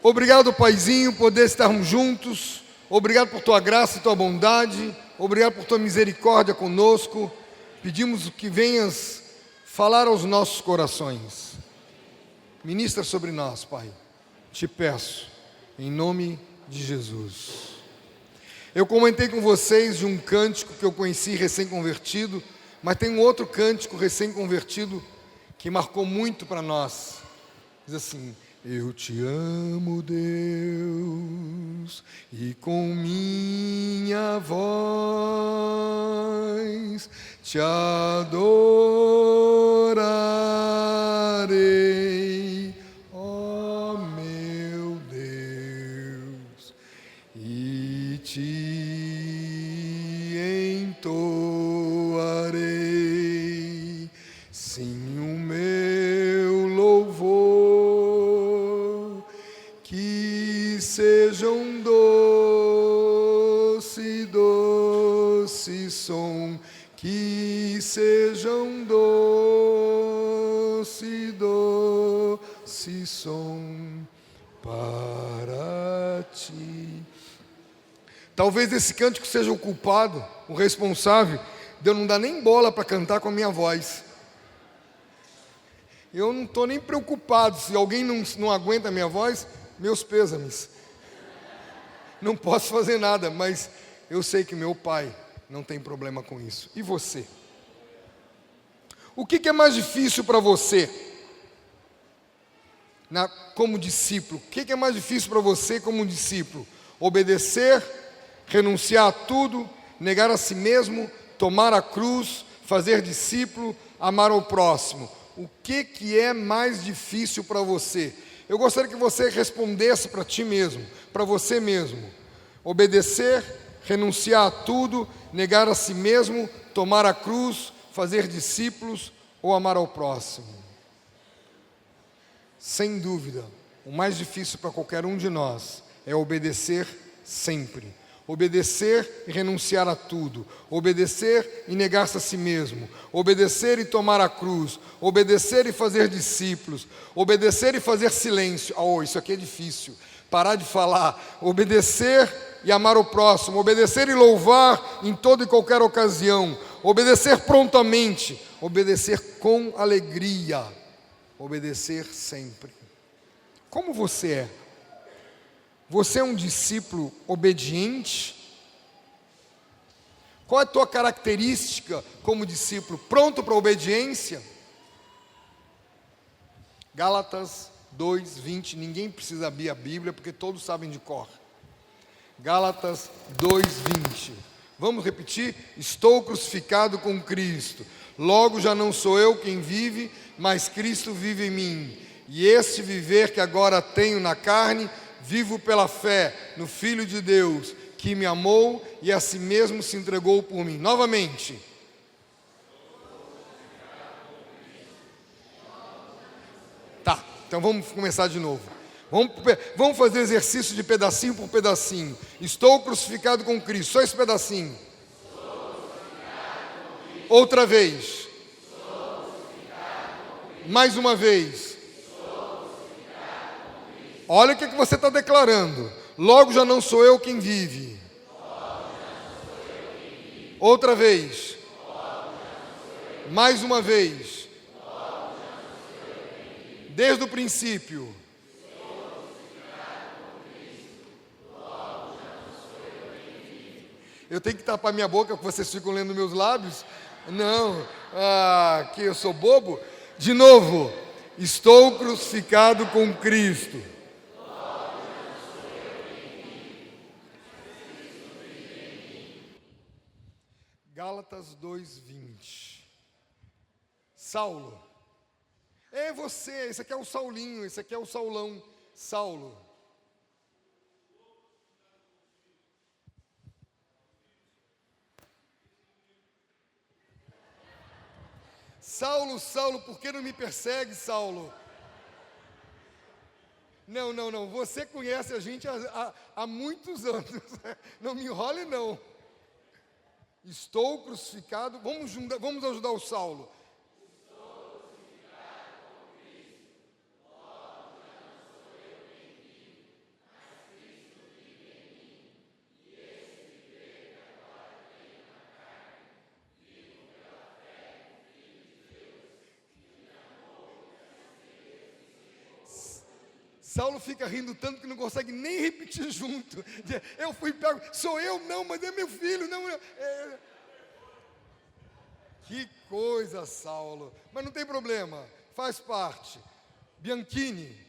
Obrigado, Paizinho, por poder estarmos juntos. Obrigado por Tua graça e Tua bondade. Obrigado por Tua misericórdia conosco. Pedimos que venhas falar aos nossos corações. Ministra sobre nós, Pai. Te peço, em nome de Jesus. Eu comentei com vocês de um cântico que eu conheci recém-convertido, mas tem um outro cântico recém-convertido que marcou muito para nós. Diz assim: eu te amo, Deus, e com minha voz te adorarei, ó meu Deus, e te entoarei, sim, o meu louvor, que seja um doce, doce som, que seja um doce, doce som para ti. Talvez esse cântico seja o culpado, o responsável de eu não dar nem bola para cantar com a minha voz. Eu não estou nem preocupado, se alguém não aguenta a minha voz, meus pêsames. Não posso fazer nada, mas eu sei que meu Pai não tem problema com isso. E você? O que é mais difícil para você? Como discípulo, o que é mais difícil para você como discípulo? Obedecer, renunciar a tudo, negar a si mesmo, tomar a cruz, fazer discípulo, amar ao próximo. O que é mais difícil para você? Eu gostaria que você respondesse para ti mesmo, para você mesmo. Obedecer, renunciar a tudo, negar a si mesmo, tomar a cruz, fazer discípulos ou amar ao próximo. Sem dúvida, o mais difícil para qualquer um de nós é obedecer sempre. Obedecer e renunciar a tudo. Obedecer e negar-se a si mesmo. Obedecer e tomar a cruz. Obedecer e fazer discípulos. Obedecer e fazer silêncio. Oh, isso aqui é difícil. Parar de falar. Obedecer e amar o próximo. Obedecer e louvar em toda e qualquer ocasião. Obedecer prontamente. Obedecer com alegria. Obedecer sempre. Como você é? Você é um discípulo obediente? Qual é a tua característica como discípulo? Pronto para a obediência? Gálatas 2:20, ninguém precisa abrir a Bíblia, porque todos sabem de cor. Gálatas 2:20. Vamos repetir? Estou crucificado com Cristo. Logo já não sou eu quem vive, mas Cristo vive em mim. E este viver que agora tenho na carne, vivo pela fé no Filho de Deus, que me amou e a si mesmo se entregou por mim. Novamente. Tá, então vamos começar de novo. Vamos fazer exercício de pedacinho por pedacinho. Estou crucificado com Cristo. Só esse pedacinho. Outra vez. Mais uma vez. Olha o que você está declarando. Logo já não sou eu quem vive. Outra vez. Mais uma vez. Desde o princípio. Eu tenho que tapar minha boca porque vocês ficam lendo meus lábios? Não. Que eu sou bobo? De novo. Estou crucificado com Cristo. Gálatas 2:20. Saulo. É você, esse aqui é o Saulinho, esse aqui é o Saulão. Saulo. Saulo, Saulo, por que não me persegue, Saulo? Não, você conhece a gente há muitos anos. Não me enrole, não. Estou crucificado, vamos ajudar o Saulo. Estou crucificado com Cristo, logo já não sou eu quem vive, Saulo fica rindo tanto que não consegue nem repetir junto. Eu fui pego, sou eu? Não, mas é meu filho. Não, Que coisa, Saulo. Mas não tem problema, faz parte. Bianchini.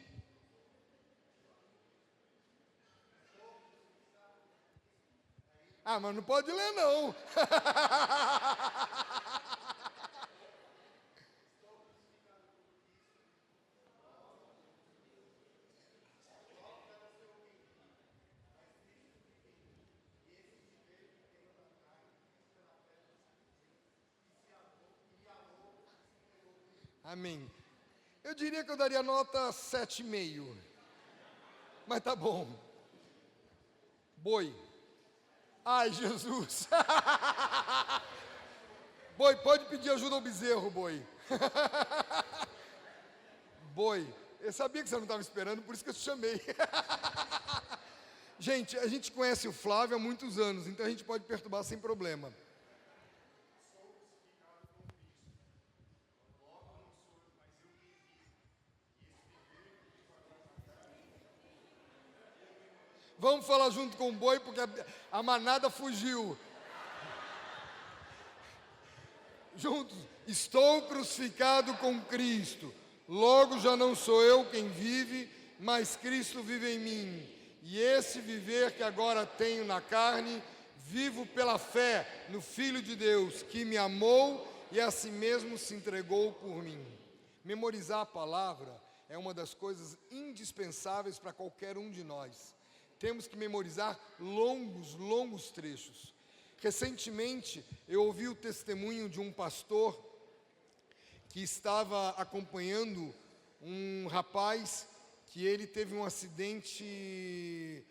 Ah, mas não pode ler, não. Amém. Eu diria que eu daria nota 7,5. Mas tá bom. Boi. Ai, Jesus. Boi, pode pedir ajuda ao bezerro, boi. Boi. Eu sabia que você não estava esperando, por isso que eu te chamei. Gente, a gente conhece o Flávio há muitos anos, então a gente pode perturbar sem problema. Vamos falar junto com o boi, porque a manada fugiu. Juntos. Estou crucificado com Cristo. Logo já não sou eu quem vive, mas Cristo vive em mim. E esse viver que agora tenho na carne, vivo pela fé no Filho de Deus, que me amou e a si mesmo se entregou por mim. Memorizar a palavra é uma das coisas indispensáveis para qualquer um de nós. Temos que memorizar longos trechos. Recentemente, eu ouvi o testemunho de um pastor que estava acompanhando um rapaz que ele teve um acidente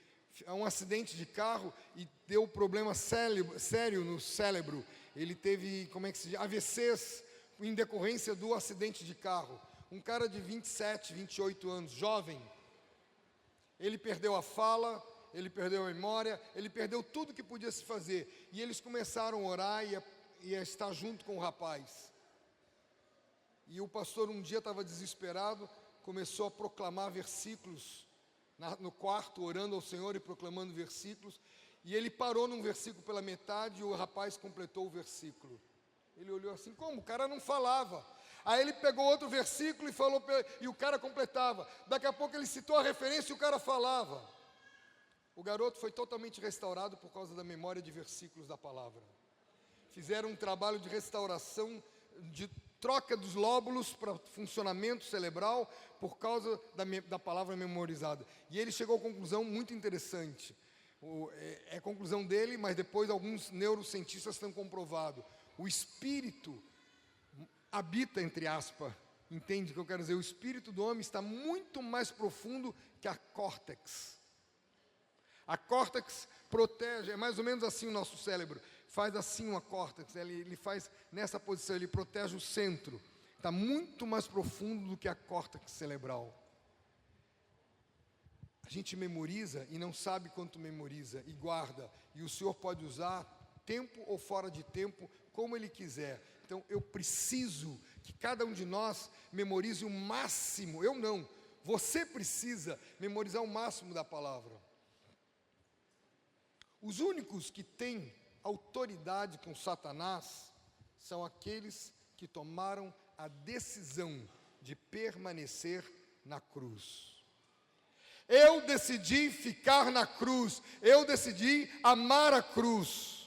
de carro e deu problema sério no cérebro. Ele teve, AVCs em decorrência do acidente de carro. Um cara de 27, 28 anos, jovem. Ele perdeu a fala, ele perdeu a memória, ele perdeu tudo que podia se fazer. E eles começaram a orar e a estar junto com o rapaz. E o pastor um dia estava desesperado, começou a proclamar versículos no quarto, orando ao Senhor e proclamando versículos. E ele parou num versículo pela metade e o rapaz completou o versículo. Ele olhou assim, como? O cara não falava. Aí ele pegou outro versículo e falou, e o cara completava. Daqui a pouco ele citou a referência e o cara falava. O garoto foi totalmente restaurado por causa da memória de versículos da palavra. Fizeram um trabalho de restauração, de troca dos lóbulos para funcionamento cerebral por causa da palavra memorizada. E ele chegou a uma conclusão muito interessante. É a conclusão dele, mas depois alguns neurocientistas têm comprovado. O espírito habita, entre aspas, entende o que eu quero dizer? O espírito do homem está muito mais profundo que a córtex. A córtex protege, é mais ou menos assim o nosso cérebro, faz assim uma córtex, ele faz nessa posição, ele protege o centro, está muito mais profundo do que a córtex cerebral. A gente memoriza e não sabe quanto memoriza e guarda, e o Senhor pode usar tempo ou fora de tempo, como Ele quiser. Então eu preciso que cada um de nós memorize o máximo, eu não, você precisa memorizar o máximo da palavra. Os únicos que têm autoridade com Satanás são aqueles que tomaram a decisão de permanecer na cruz. Eu decidi ficar na cruz, eu decidi amar a cruz,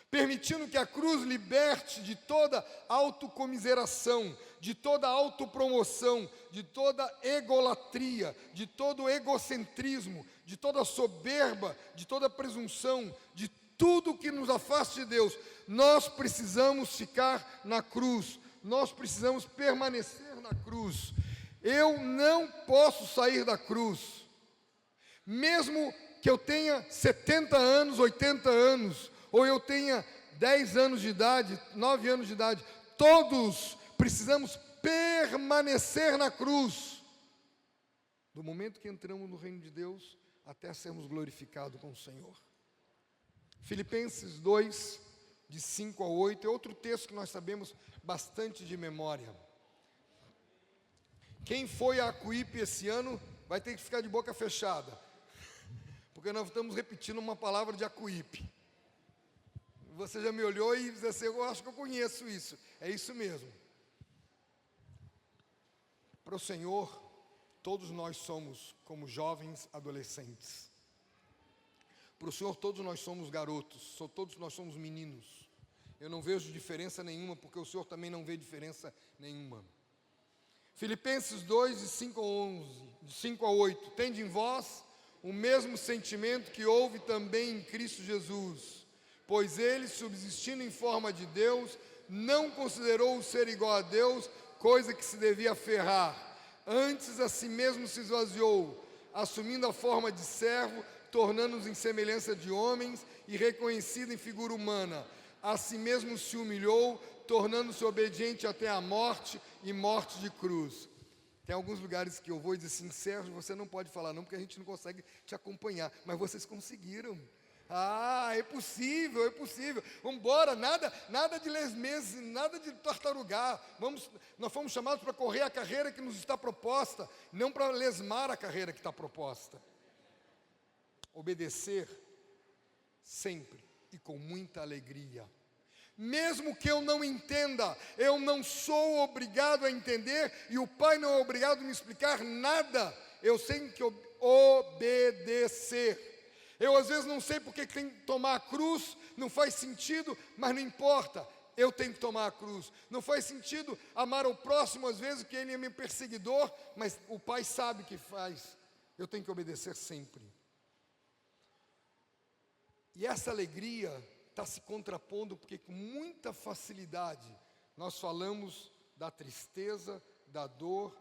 permitindo que a cruz liberte de toda autocomiseração, de toda autopromoção, de toda egolatria, de todo egocentrismo, de toda soberba, de toda presunção, de tudo que nos afaste de Deus. Nós precisamos ficar na cruz, nós precisamos permanecer na cruz. Eu não posso sair da cruz, mesmo que eu tenha 70 anos, 80 anos, ou eu tenha 10 anos de idade, 9 anos de idade, todos precisamos permanecer na cruz, do momento que entramos no reino de Deus, até sermos glorificados com o Senhor. Filipenses 2, de 5 a 8, é outro texto que nós sabemos bastante de memória. Quem foi a Acuípe esse ano vai ter que ficar de boca fechada, porque nós estamos repetindo uma palavra de Acuípe. Você já me olhou e disse assim: eu acho que eu conheço isso. É isso mesmo. Para o Senhor, todos nós somos como jovens adolescentes. Para o Senhor, todos nós somos garotos, todos nós somos meninos. Eu não vejo diferença nenhuma, porque o Senhor também não vê diferença nenhuma. Filipenses 2, de 5 a 8. Tende em vós o mesmo sentimento que houve também em Cristo Jesus, pois ele, subsistindo em forma de Deus, não considerou o ser igual a Deus coisa que se devia aferrar. Antes a si mesmo se esvaziou, assumindo a forma de servo, tornando-nos em semelhança de homens e reconhecido em figura humana. A si mesmo se humilhou, tornando-se obediente até a morte e morte de cruz. Tem alguns lugares que eu vou e dizer assim: Sérgio, você não pode falar não, porque a gente não consegue te acompanhar. Mas vocês conseguiram. Ah, é possível, é possível. Vamos embora, nada de lesmes, nada de tartarugar. Nós fomos chamados para correr a carreira que nos está proposta, não para lesmar a carreira que está proposta. Obedecer sempre e com muita alegria. Mesmo que eu não entenda, eu não sou obrigado a entender, e o Pai não é obrigado a me explicar nada. Eu tenho que obedecer. Eu às vezes não sei porque tem que tomar a cruz, não faz sentido, mas não importa, eu tenho que tomar a cruz. Não faz sentido amar o próximo às vezes, porque ele é meu perseguidor, mas o Pai sabe que faz. Eu tenho que obedecer sempre. E essa alegria está se contrapondo, porque com muita facilidade nós falamos da tristeza, da dor,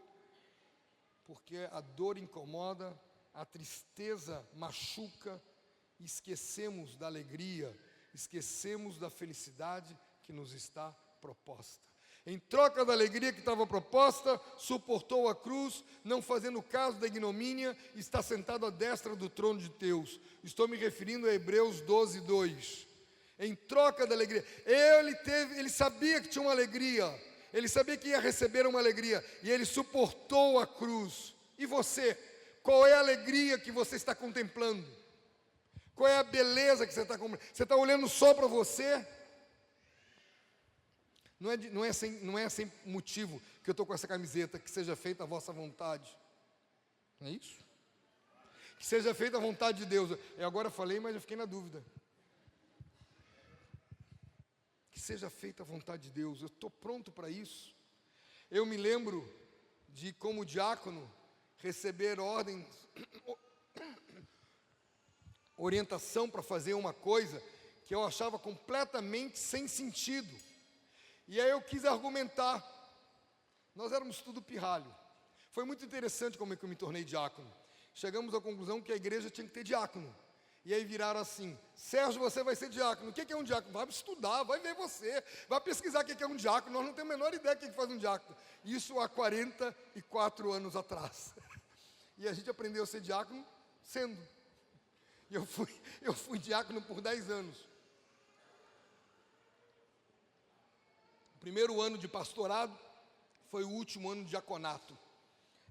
porque a dor incomoda, a tristeza machuca, e esquecemos da alegria, esquecemos da felicidade que nos está proposta. Em troca da alegria que estava proposta, suportou a cruz, não fazendo caso da ignomínia, está sentado à destra do trono de Deus. Estou me referindo a Hebreus 12, 2. Em troca da alegria, ele sabia que tinha uma alegria, ele sabia que ia receber uma alegria, e ele suportou a cruz. E você? Qual é a alegria que você está contemplando? Qual é a beleza que você está contemplando? Você está olhando só para você? Não é sem motivo que eu estou com essa camiseta: que seja feita a vossa vontade. Não é isso? Que seja feita a vontade de Deus. Eu agora falei, mas eu fiquei na dúvida. Que seja feita a vontade de Deus. Eu estou pronto para isso. Eu me lembro de, como diácono, receber ordens, orientação para fazer uma coisa que eu achava completamente sem sentido. E aí eu quis argumentar. Nós éramos tudo pirralho. Foi muito interessante como é que eu me tornei diácono. Chegamos à conclusão que a igreja tinha que ter diácono. E aí viraram assim: Sérgio, você vai ser diácono. O que é um diácono? Vai estudar, vai ver você, vai pesquisar o que é um diácono. Nós não temos a menor ideia do que faz um diácono. Isso há 44 anos atrás. E a gente aprendeu a ser diácono sendo. E eu fui diácono por 10 anos. O primeiro ano de pastorado foi o último ano de diaconato.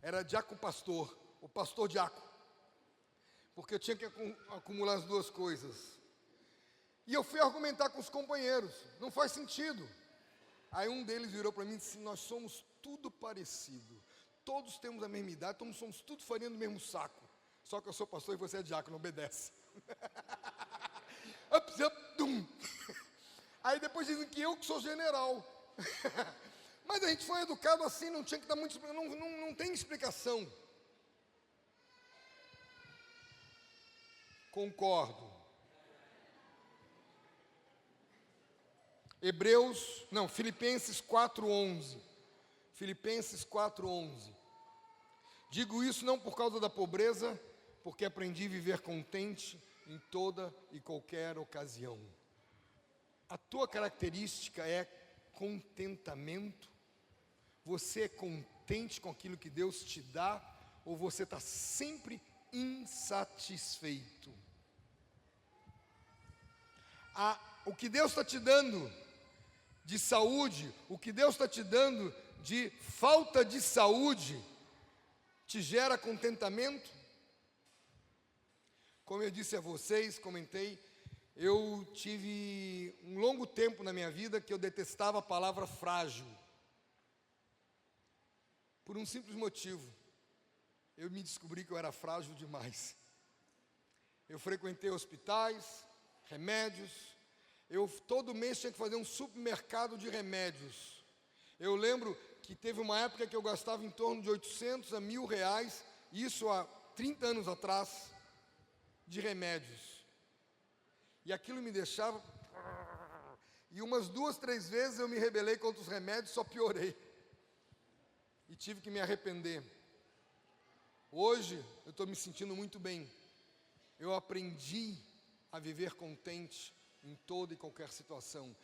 Era diácono-pastor, o pastor-diácono. Porque eu tinha que acumular as duas coisas. E eu fui argumentar com os companheiros: não faz sentido. Aí um deles virou para mim e disse: nós somos tudo parecido. Todos temos a mesma idade, somos tudo farinha do mesmo saco. Só que eu sou pastor e você é diácono, obedece. Aí depois dizem que eu que sou general. Mas a gente foi educado assim, não tinha que dar muito, não tem explicação. Concordo. Filipenses 4:11. Filipenses 4:11. Digo isso não por causa da pobreza, porque aprendi a viver contente em toda e qualquer ocasião. A tua característica é contentamento? Você é contente com aquilo que Deus te dá, ou você está sempre insatisfeito? O que Deus está te dando de saúde, o que Deus está te dando de falta de saúde, te gera contentamento? Como eu disse a vocês, comentei, eu tive um longo tempo na minha vida que eu detestava a palavra frágil. Por um simples motivo. Eu me descobri que eu era frágil demais. Eu frequentei hospitais, remédios. Eu todo mês tinha que fazer um supermercado de remédios. Eu lembro que teve uma época que eu gastava em torno de 800 a 1.000 reais, isso há 30 anos atrás, de remédios. E aquilo me deixava... E umas 2, 3 vezes eu me rebelei contra os remédios, só piorei. E tive que me arrepender. Hoje eu estou me sentindo muito bem. Eu aprendi a viver contente em toda e qualquer situação.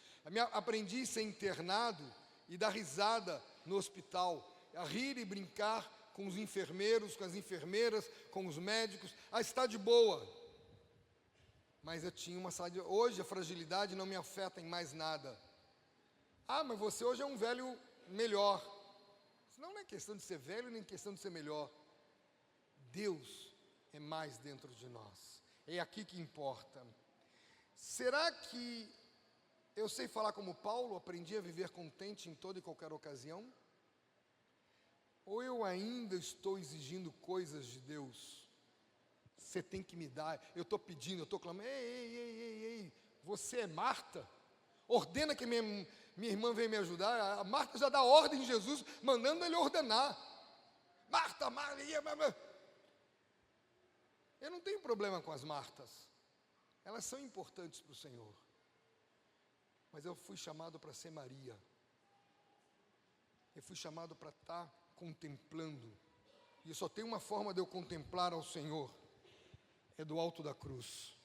Aprendi a ser internado e dar risada no hospital, a rir e brincar com os enfermeiros, com as enfermeiras, com os médicos, a estar de boa. Mas eu tinha uma saúde. Hoje a fragilidade não me afeta em mais nada. Ah, mas você hoje é um velho melhor. Isso não é questão de ser velho, nem questão de ser melhor. Deus é mais dentro de nós. É aqui que importa. Será que eu sei falar como Paulo, aprendi a viver contente em toda e qualquer ocasião? Ou eu ainda estou exigindo coisas de Deus? Você tem que me dar, eu estou pedindo, eu estou clamando, ei, você é Marta? Ordena que minha irmã venha me ajudar. A Marta já dá ordem em Jesus, mandando ele ordenar. Marta, Maria, eu não tenho problema com as Martas, elas são importantes para o Senhor, mas eu fui chamado para ser Maria, eu fui chamado para estar contemplando, e só tem uma forma de eu contemplar ao Senhor, é do alto da cruz.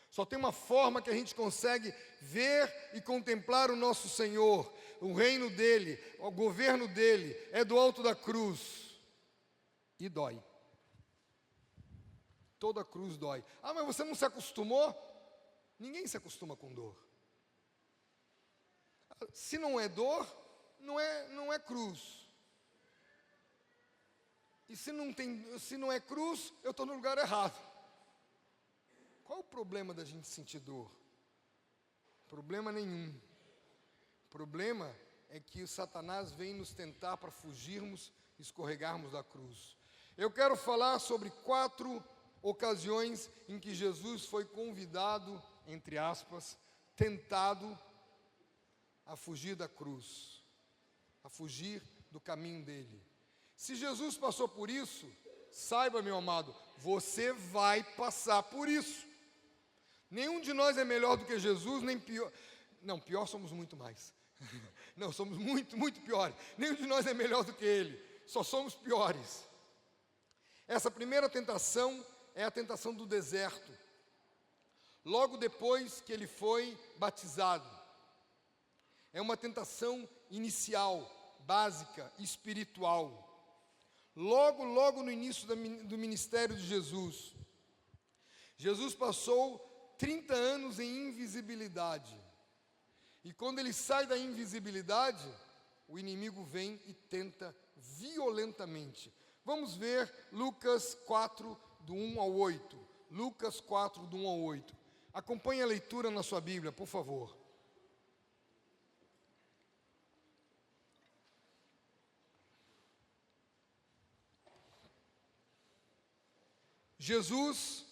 Só tem uma forma que a gente consegue ver e contemplar o nosso Senhor, o reino dEle, o governo dEle, é do alto da cruz, e dói. Toda cruz dói. Ah, mas você não se acostumou? Ninguém se acostuma com dor. Se não é dor, não é cruz. E se não é cruz, eu estou no lugar errado. Qual é o problema da gente sentir dor? Problema nenhum. O problema é que o Satanás vem nos tentar para fugirmos, escorregarmos da cruz. Eu quero falar sobre 4 ocasiões em que Jesus foi convidado, entre aspas, tentado a fugir da cruz, a fugir do caminho dele. Se Jesus passou por isso, saiba, meu amado, você vai passar por isso. Nenhum de nós é melhor do que Jesus, nem pior. Não, pior somos muito mais. Não, somos muito, muito piores. Nenhum de nós é melhor do que ele, só somos piores. Essa primeira tentação é a tentação do deserto, logo depois que ele foi batizado. É uma tentação inicial, básica, espiritual. Logo no início do ministério de Jesus. Jesus passou 30 anos em invisibilidade. E quando ele sai da invisibilidade, o inimigo vem e tenta violentamente. Vamos ver Lucas 4, do 1 ao 8. Lucas 4, do 1 ao 8. Acompanhe a leitura na sua Bíblia, por favor. Jesus,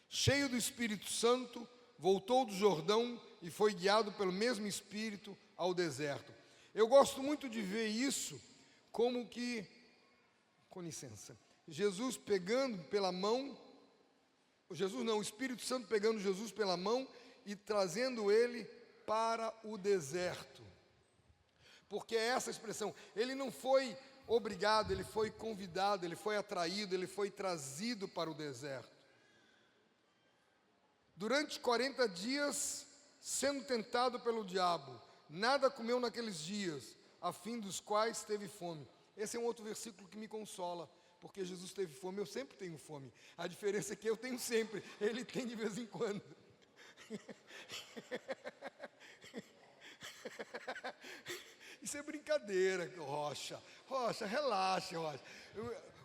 cheio do Espírito Santo, voltou do Jordão e foi guiado pelo mesmo Espírito ao deserto. Eu gosto muito de ver isso como que, com licença, Jesus pegando pela mão, o Espírito Santo pegando Jesus pela mão e trazendo ele para o deserto. Porque é essa expressão, ele não foi obrigado, ele foi convidado, ele foi atraído, ele foi trazido para o deserto. Durante 40 dias, sendo tentado pelo diabo, nada comeu naqueles dias, a fim dos quais teve fome. Esse é um outro versículo que me consola, porque Jesus teve fome, eu sempre tenho fome. A diferença é que eu tenho sempre, ele tem de vez em quando. Isso é brincadeira, Rocha. Rocha, relaxa, Rocha.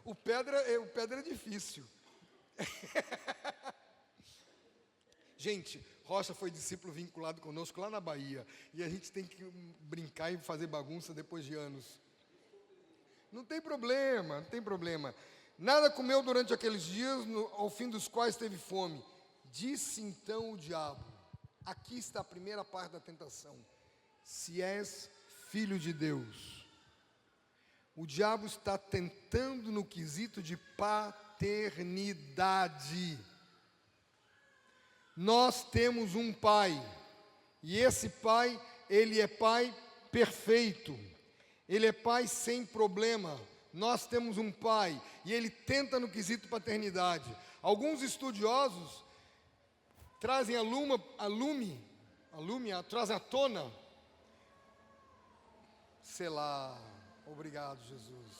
O pedra é difícil. Gente, Rocha foi discípulo vinculado conosco lá na Bahia. E a gente tem que brincar e fazer bagunça depois de anos. Não tem problema, não tem problema. Nada comeu durante aqueles dias, ao fim dos quais teve fome. Disse então o diabo, aqui está a primeira parte da tentação: se és filho de Deus. O diabo está tentando no quesito de paternidade. Nós temos um pai, e esse pai, ele é pai perfeito, ele é pai sem problema. Nós temos um pai, e ele tenta no quesito paternidade. Alguns estudiosos trazem trazem à tona, sei lá, obrigado Jesus,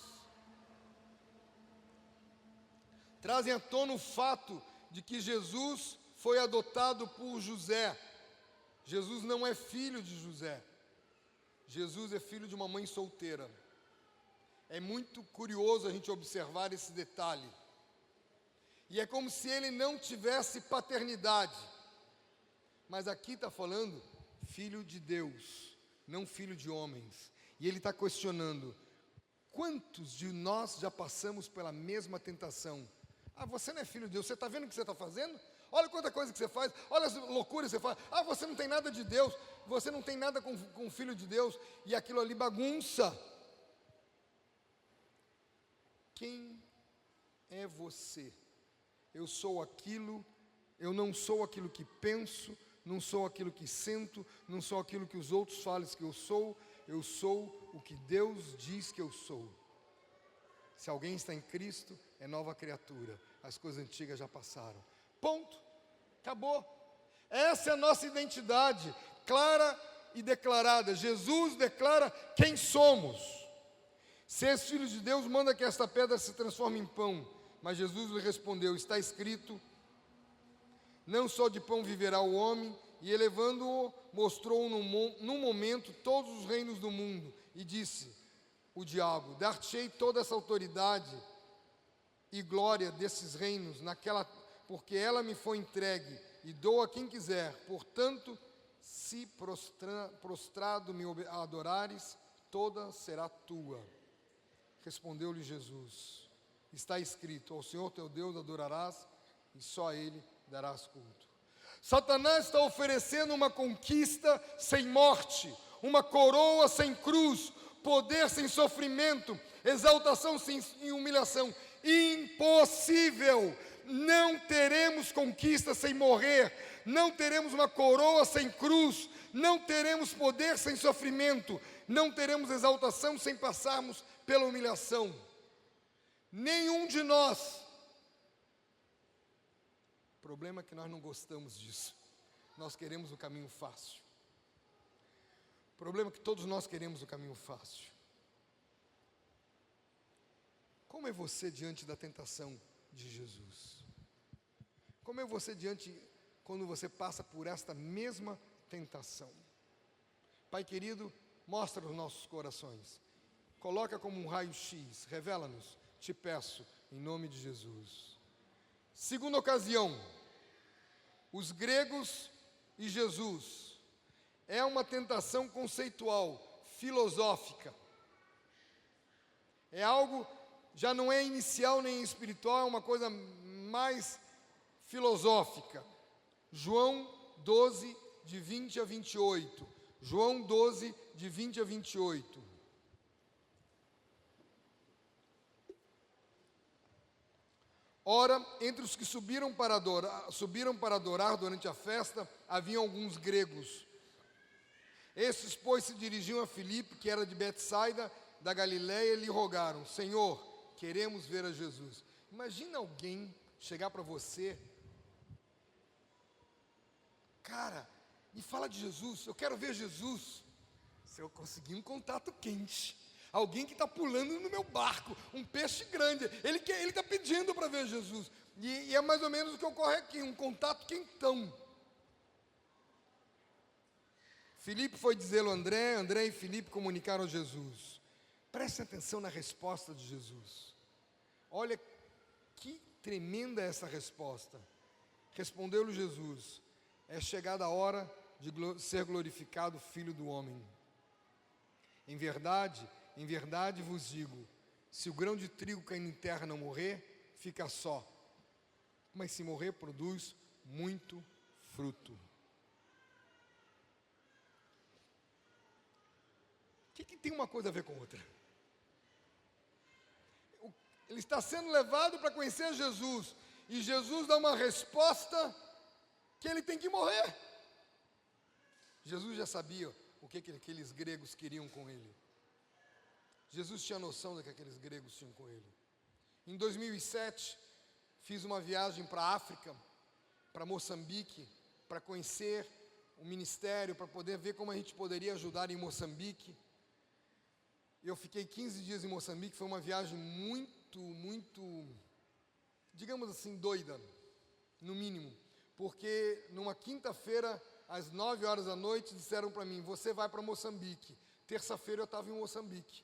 trazem à tona o fato de que Jesus foi adotado por José. Jesus não é filho de José, Jesus é filho de uma mãe solteira. É muito curioso a gente observar esse detalhe. E é como se ele não tivesse paternidade. Mas aqui está falando filho de Deus, não filho de homens. E ele está questionando: quantos de nós já passamos pela mesma tentação? Ah, você não é filho de Deus, você está vendo o que você está fazendo? Olha quanta coisa que você faz, olha as loucuras que você faz. Ah, você não tem nada de Deus, você não tem nada com o filho de Deus. E aquilo ali bagunça. Quem é você? Eu sou aquilo, eu não sou aquilo que penso, não sou aquilo que sinto, não sou aquilo que os outros falam que eu sou o que Deus diz que eu sou. Se alguém está em Cristo, é nova criatura, as coisas antigas já passaram. Ponto, acabou. Essa é a nossa identidade, clara e declarada. Jesus declara quem somos. Se és filho de Deus, manda que esta pedra se transforme em pão. Mas Jesus lhe respondeu: está escrito, não só de pão viverá o homem. E elevando-o, mostrou num momento todos os reinos do mundo. E disse o diabo: dar-te-ei toda essa autoridade e glória desses reinos, porque ela me foi entregue, e dou a quem quiser. Portanto, se prostrado me adorares, toda será tua. Respondeu-lhe Jesus: está escrito, ao Senhor teu Deus adorarás, e só a Ele darás culto. Satanás está oferecendo uma conquista sem morte, uma coroa sem cruz, poder sem sofrimento, exaltação sem humilhação. Impossível! Não teremos conquista sem morrer, não teremos uma coroa sem cruz, não teremos poder sem sofrimento, não teremos exaltação sem passarmos pela humilhação. Nenhum de nós. O problema é que nós não gostamos disso. Nós queremos o caminho fácil. O problema é que todos nós queremos o caminho fácil. Como é você diante da tentação de Jesus? Como é você quando você passa por esta mesma tentação? Pai querido, mostra os nossos corações. Coloca como um raio-x, revela-nos, te peço, em nome de Jesus. Segunda ocasião, os gregos e Jesus. É uma tentação conceitual, filosófica. É algo, já não é inicial nem espiritual, é uma coisa mais filosófica. João 12, de 20 a 28. João 12, de 20 a 28. Ora, entre os que subiram para adorar durante a festa, haviam alguns gregos. Esses, pois, se dirigiam a Filipe, que era de Betsaida, da Galiléia, e lhe rogaram: Senhor, queremos ver a Jesus. Imagina alguém chegar para você: cara, me fala de Jesus, eu quero ver Jesus. Se eu conseguir um contato quente, alguém que está pulando no meu barco, um peixe grande, ele está pedindo para ver Jesus. E é mais ou menos o que ocorre aqui, um contato quentão. Filipe foi dizê-lo a André, André e Filipe comunicaram a Jesus. Preste atenção na resposta de Jesus. Olha que tremenda essa resposta. Respondeu-lhe Jesus: é chegada a hora de ser glorificado o Filho do Homem. Em verdade vos digo, se o grão de trigo caindo em terra não morrer, fica só. Mas se morrer, produz muito fruto. O que tem uma coisa a ver com outra? Ele está sendo levado para conhecer Jesus, e Jesus dá uma resposta que ele tem que morrer. Jesus já sabia o que aqueles gregos queriam com ele. Jesus tinha noção do que aqueles gregos tinham com ele. Em 2007, fiz uma viagem para a África, para Moçambique, para conhecer o ministério, para poder ver como a gente poderia ajudar em Moçambique. Eu fiquei 15 dias em Moçambique, foi uma viagem muito, digamos assim, doida, no mínimo. Porque numa quinta-feira, às 9 horas da noite, disseram para mim: você vai para Moçambique. Terça-feira eu estava em Moçambique.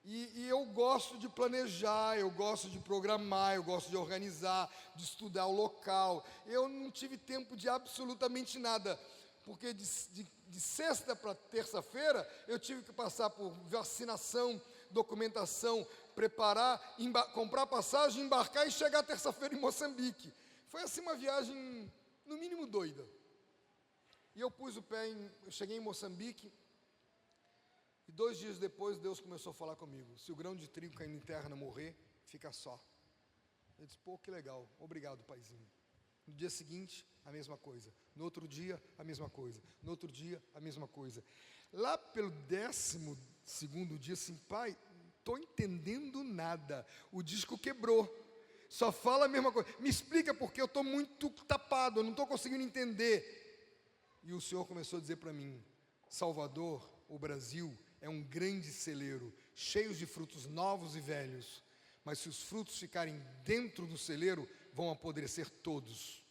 E eu gosto de planejar, eu gosto de programar, eu gosto de organizar, de estudar o local. Eu não tive tempo de absolutamente nada. Porque de sexta para terça-feira, eu tive que passar por vacinação, documentação, preparar, comprar passagem, embarcar e chegar terça-feira em Moçambique. Foi assim uma viagem, no mínimo, doida. E eu pus o pé, eu cheguei em Moçambique, e 2 dias depois Deus começou a falar comigo: se o grão de trigo caindo em terra não morrer, fica só. Eu disse: pô, que legal, obrigado, paizinho. No dia seguinte, a mesma coisa. No outro dia, a mesma coisa. No outro dia, a mesma coisa. Lá pelo 12º dia, assim: pai, não estou entendendo nada. O disco quebrou. Só fala a mesma coisa. Me explica, porque eu estou muito tapado, eu não estou conseguindo entender. E o Senhor começou a dizer para mim: Salvador, o Brasil, é um grande celeiro, cheio de frutos novos e velhos. Mas se os frutos ficarem dentro do celeiro, vão apodrecer todos.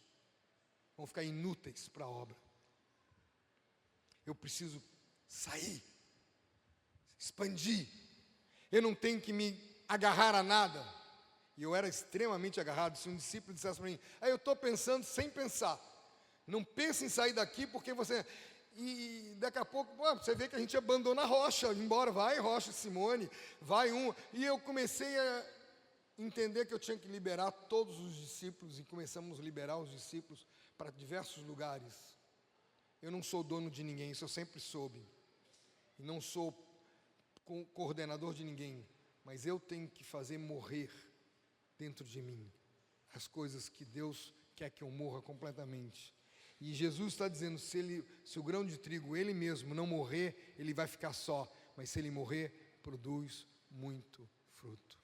Vão ficar inúteis para a obra. Eu preciso sair, expandir. Eu não tenho que me agarrar a nada. E eu era extremamente agarrado. Se um discípulo dissesse para mim: eu estou pensando sem pensar. Não pense em sair daqui porque você... E daqui a pouco, você vê que a gente abandona a Rocha, embora, vai Rocha Simone, vai um... E eu comecei a entender que eu tinha que liberar todos os discípulos, e começamos a liberar os discípulos para diversos lugares. Eu não sou dono de ninguém, isso eu sempre soube. E não sou coordenador de ninguém, mas eu tenho que fazer morrer dentro de mim as coisas que Deus quer que eu morra completamente. E Jesus está dizendo: se o grão de trigo, ele mesmo, não morrer, ele vai ficar só. Mas se ele morrer, produz muito fruto.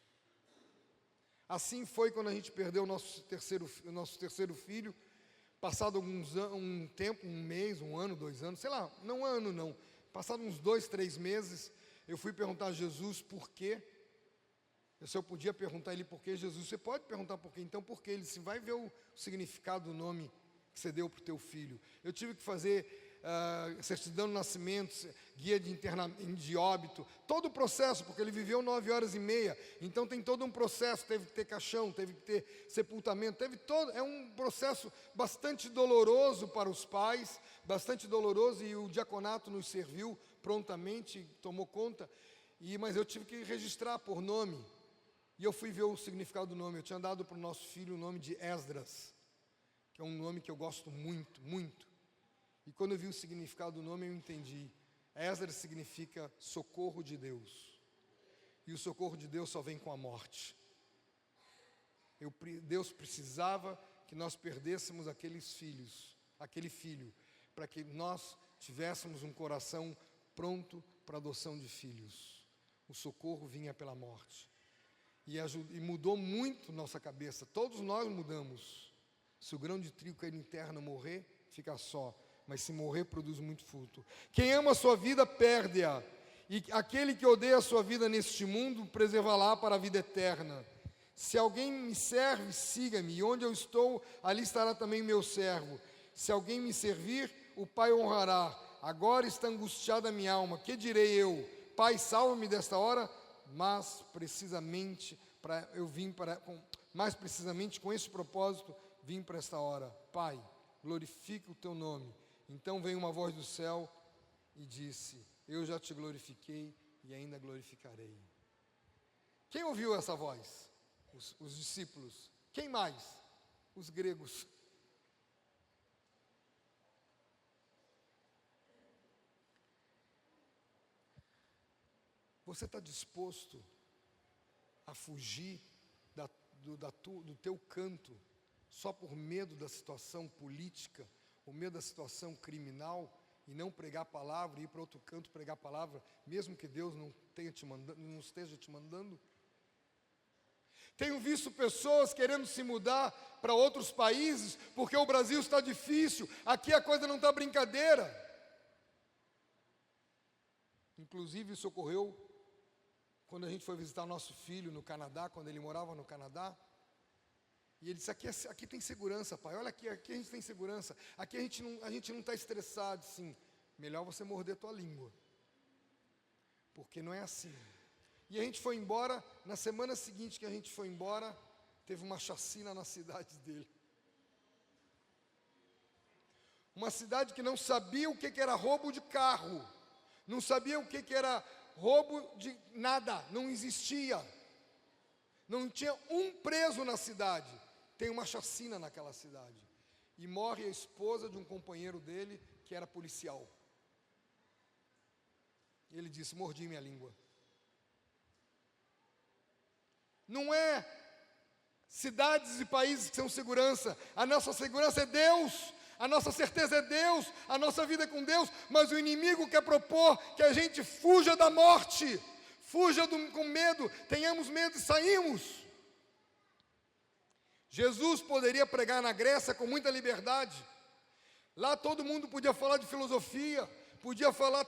Assim foi quando a gente perdeu o nosso terceiro filho. Passado um tempo, 1 mês, 1 ano, 2 anos, sei lá, não 1 ano não. Passado uns 2, 3 meses, eu fui perguntar a Jesus por quê. Se eu podia perguntar a ele por quê, Jesus, você pode perguntar por quê. Então por quê? Ele disse: vai ver o significado do nome que você deu para o teu filho. Eu tive que fazer certidão de nascimento, guia de óbito, todo o processo, porque ele viveu 9 horas e meia, então tem todo um processo, teve que ter caixão, teve que ter sepultamento, é um processo bastante doloroso para os pais, bastante doloroso, e o diaconato nos serviu prontamente, tomou conta, mas eu tive que registrar por nome, e eu fui ver o significado do nome. Eu tinha dado para o nosso filho o nome de Esdras, que é um nome que eu gosto muito, muito. E quando eu vi o significado do nome, eu entendi. Esdras significa socorro de Deus. E o socorro de Deus só vem com a morte. Deus precisava que nós perdêssemos aquele filho, para que nós tivéssemos um coração pronto para a adoção de filhos. O socorro vinha pela morte. E mudou muito nossa cabeça. Todos nós mudamos. Se o grão de trigo cair em terra não morrer, fica só. Mas se morrer, produz muito fruto. Quem ama a sua vida, perde-a. E aquele que odeia a sua vida neste mundo, preservá-la para a vida eterna. Se alguém me serve, siga-me. E onde eu estou, ali estará também meu servo. Se alguém me servir, o Pai honrará. agora está angustiada a minha alma. Que direi eu? Pai, salva-me desta hora. Mas precisamente mais precisamente com esse propósito vim para esta hora. Pai, glorifica o teu nome. Então veio uma voz do céu e disse: eu já te glorifiquei e ainda glorificarei. Quem ouviu essa voz? Os discípulos. Quem mais? Os gregos. Você está disposto a fugir do teu canto só por medo da situação política, ou medo da situação criminal, e não pregar a palavra, e ir para outro canto pregar a palavra, mesmo que Deus não esteja te mandando? Tenho visto pessoas querendo se mudar para outros países, porque o Brasil está difícil, aqui a coisa não está brincadeira. Inclusive isso ocorreu quando a gente foi visitar o nosso filho no Canadá, quando ele morava no Canadá. E ele disse: aqui tem segurança, pai, olha aqui a gente tem segurança, aqui a gente não está estressado. Sim, melhor você morder a tua língua, porque não é assim. E a gente foi embora, na semana seguinte que a gente foi embora, teve uma chacina na cidade dele. Uma cidade que não sabia o que era roubo de carro, não sabia o que era roubo de nada, não existia. Não tinha um preso na cidade. Tem uma chacina naquela cidade. E morre a esposa de um companheiro dele, que era policial. E ele disse: mordi minha língua. Não é cidades e países que são segurança. A nossa segurança é Deus. A nossa certeza é Deus. A nossa vida é com Deus. Mas o inimigo quer propor que a gente fuja da morte. Fuja com medo. Tenhamos medo e saímos. Jesus poderia pregar na Grécia com muita liberdade. Lá todo mundo podia falar de filosofia. Podia falar,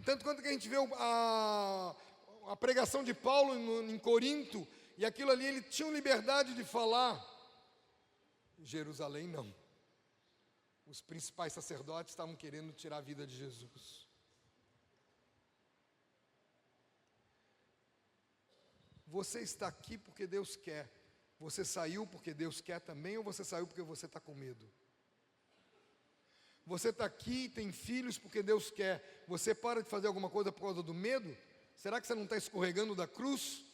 tanto quanto que a gente vê a pregação de Paulo em Corinto, e aquilo ali, ele tinha liberdade de falar. Em Jerusalém não. Os principais sacerdotes estavam querendo tirar a vida de Jesus. Você está aqui porque Deus quer. Você saiu porque Deus quer também, ou você saiu porque você está com medo? Você está aqui e tem filhos porque Deus quer. Você para de fazer alguma coisa por causa do medo? Será que você não está escorregando da cruz?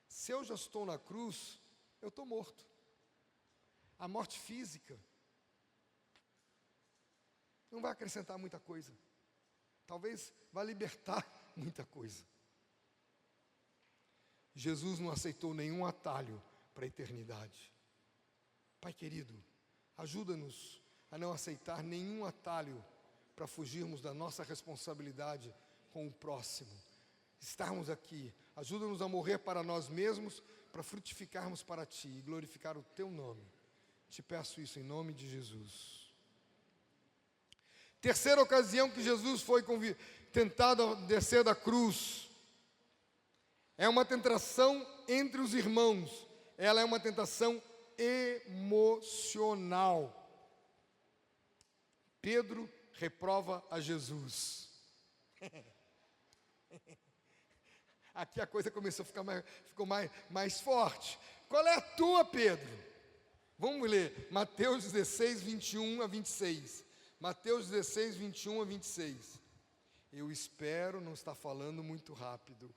Se eu já estou na cruz, eu estou morto. A morte física não vai acrescentar muita coisa. Talvez vá libertar muita coisa. Jesus não aceitou nenhum atalho para a eternidade. Pai querido, ajuda-nos a não aceitar nenhum atalho para fugirmos da nossa responsabilidade com o próximo. Estarmos aqui, ajuda-nos a morrer para nós mesmos, para frutificarmos para Ti e glorificar o Teu nome. Te peço isso em nome de Jesus. Terceira ocasião que Jesus foi tentado a descer da cruz. É uma tentação entre os irmãos. Ela é uma tentação emocional. Pedro reprova a Jesus. Aqui a coisa começou a ficou mais forte. Qual é a tua, Pedro? Vamos ler Mateus 16, 21 a 26. Mateus 16, 21 a 26. Eu espero não estar falando muito rápido.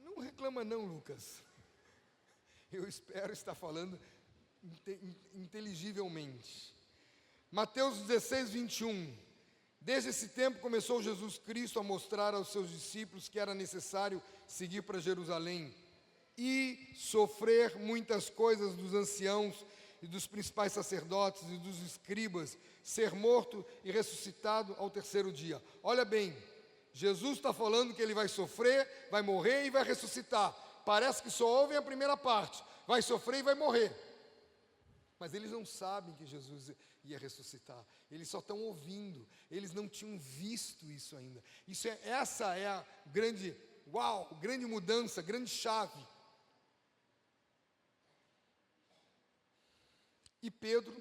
Não reclama não, Lucas. Eu espero estar falando inteligivelmente. Mateus 16, 21. Desde esse tempo começou Jesus Cristo a mostrar aos seus discípulos que era necessário seguir para Jerusalém e sofrer muitas coisas dos anciãos e dos principais sacerdotes e dos escribas, ser morto e ressuscitado ao terceiro dia. Olha bem, Jesus está falando que ele vai sofrer, vai morrer e vai ressuscitar. Parece que só ouvem a primeira parte, vai sofrer e vai morrer. Mas eles não sabem que Jesus ia ressuscitar. Eles só estão ouvindo. Eles não tinham visto isso ainda. Essa é a grande mudança, grande chave. E Pedro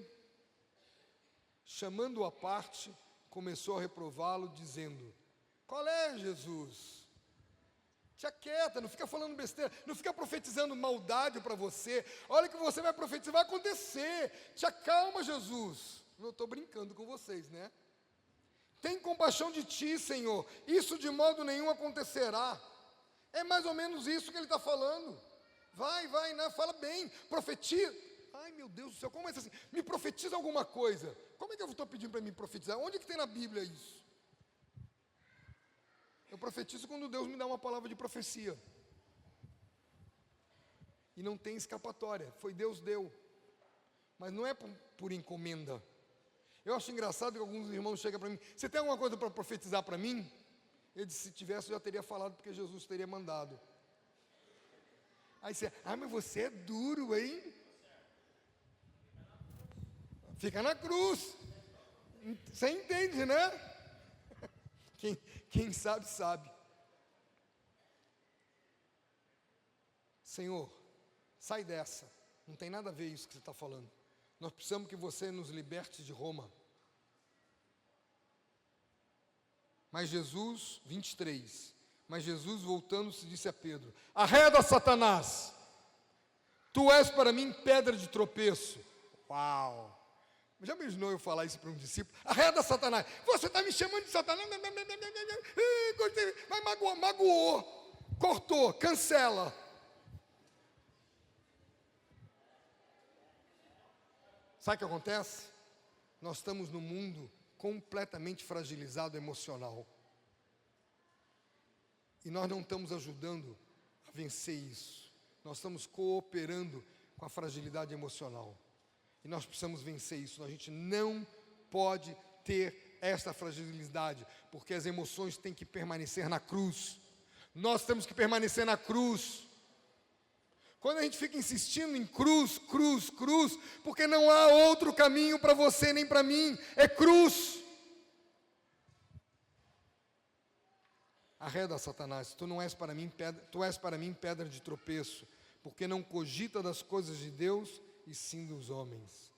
chamando-o à parte, começou a reprová-lo, dizendo: qual é, Jesus? Te aquieta, não fica falando besteira, não fica profetizando maldade para você. Olha o que você vai profetizar, vai acontecer. Te acalma, Jesus. Eu estou brincando com vocês, né? Tem compaixão de ti, Senhor. Isso de modo nenhum acontecerá. É mais ou menos isso que ele está falando. Vai, né? Fala bem, profetiza. Ai, meu Deus do céu, como é assim? Me profetiza alguma coisa. Como é que eu estou pedindo para me profetizar? Onde é que tem na Bíblia isso? Eu profetizo quando Deus me dá uma palavra de profecia. E não tem escapatória. Foi Deus deu. Mas não é por encomenda. Eu acho engraçado que alguns irmãos chegam para mim: você tem alguma coisa para profetizar para mim? Eu disse: se tivesse eu já teria falado, porque Jesus teria mandado. Aí você: mas você é duro, hein? Fica na cruz. Você entende, né? Quem sabe, sabe. Senhor, sai dessa. Não tem nada a ver isso que você está falando. Nós precisamos que você nos liberte de Roma. Mas Jesus, 23. Mas Jesus, voltando-se, disse a Pedro: arreda, Satanás. Tu és para mim pedra de tropeço. Uau! Já imaginou eu falar isso para um discípulo? Arreda, Satanás. Você está me chamando de Satanás? Mas magoou, cortou, cancela. Sabe o que acontece? Nós estamos num mundo completamente fragilizado emocional. E nós não estamos ajudando a vencer isso. Nós estamos cooperando com a fragilidade emocional. E nós precisamos vencer isso. A gente não pode ter esta fragilidade, porque as emoções têm que permanecer na cruz. Nós temos que permanecer na cruz. Quando a gente fica insistindo em cruz, porque não há outro caminho para você nem para mim, é cruz. Arreda, Satanás, tu és para mim pedra de tropeço, porque não cogita das coisas de Deus, e sim dos homens.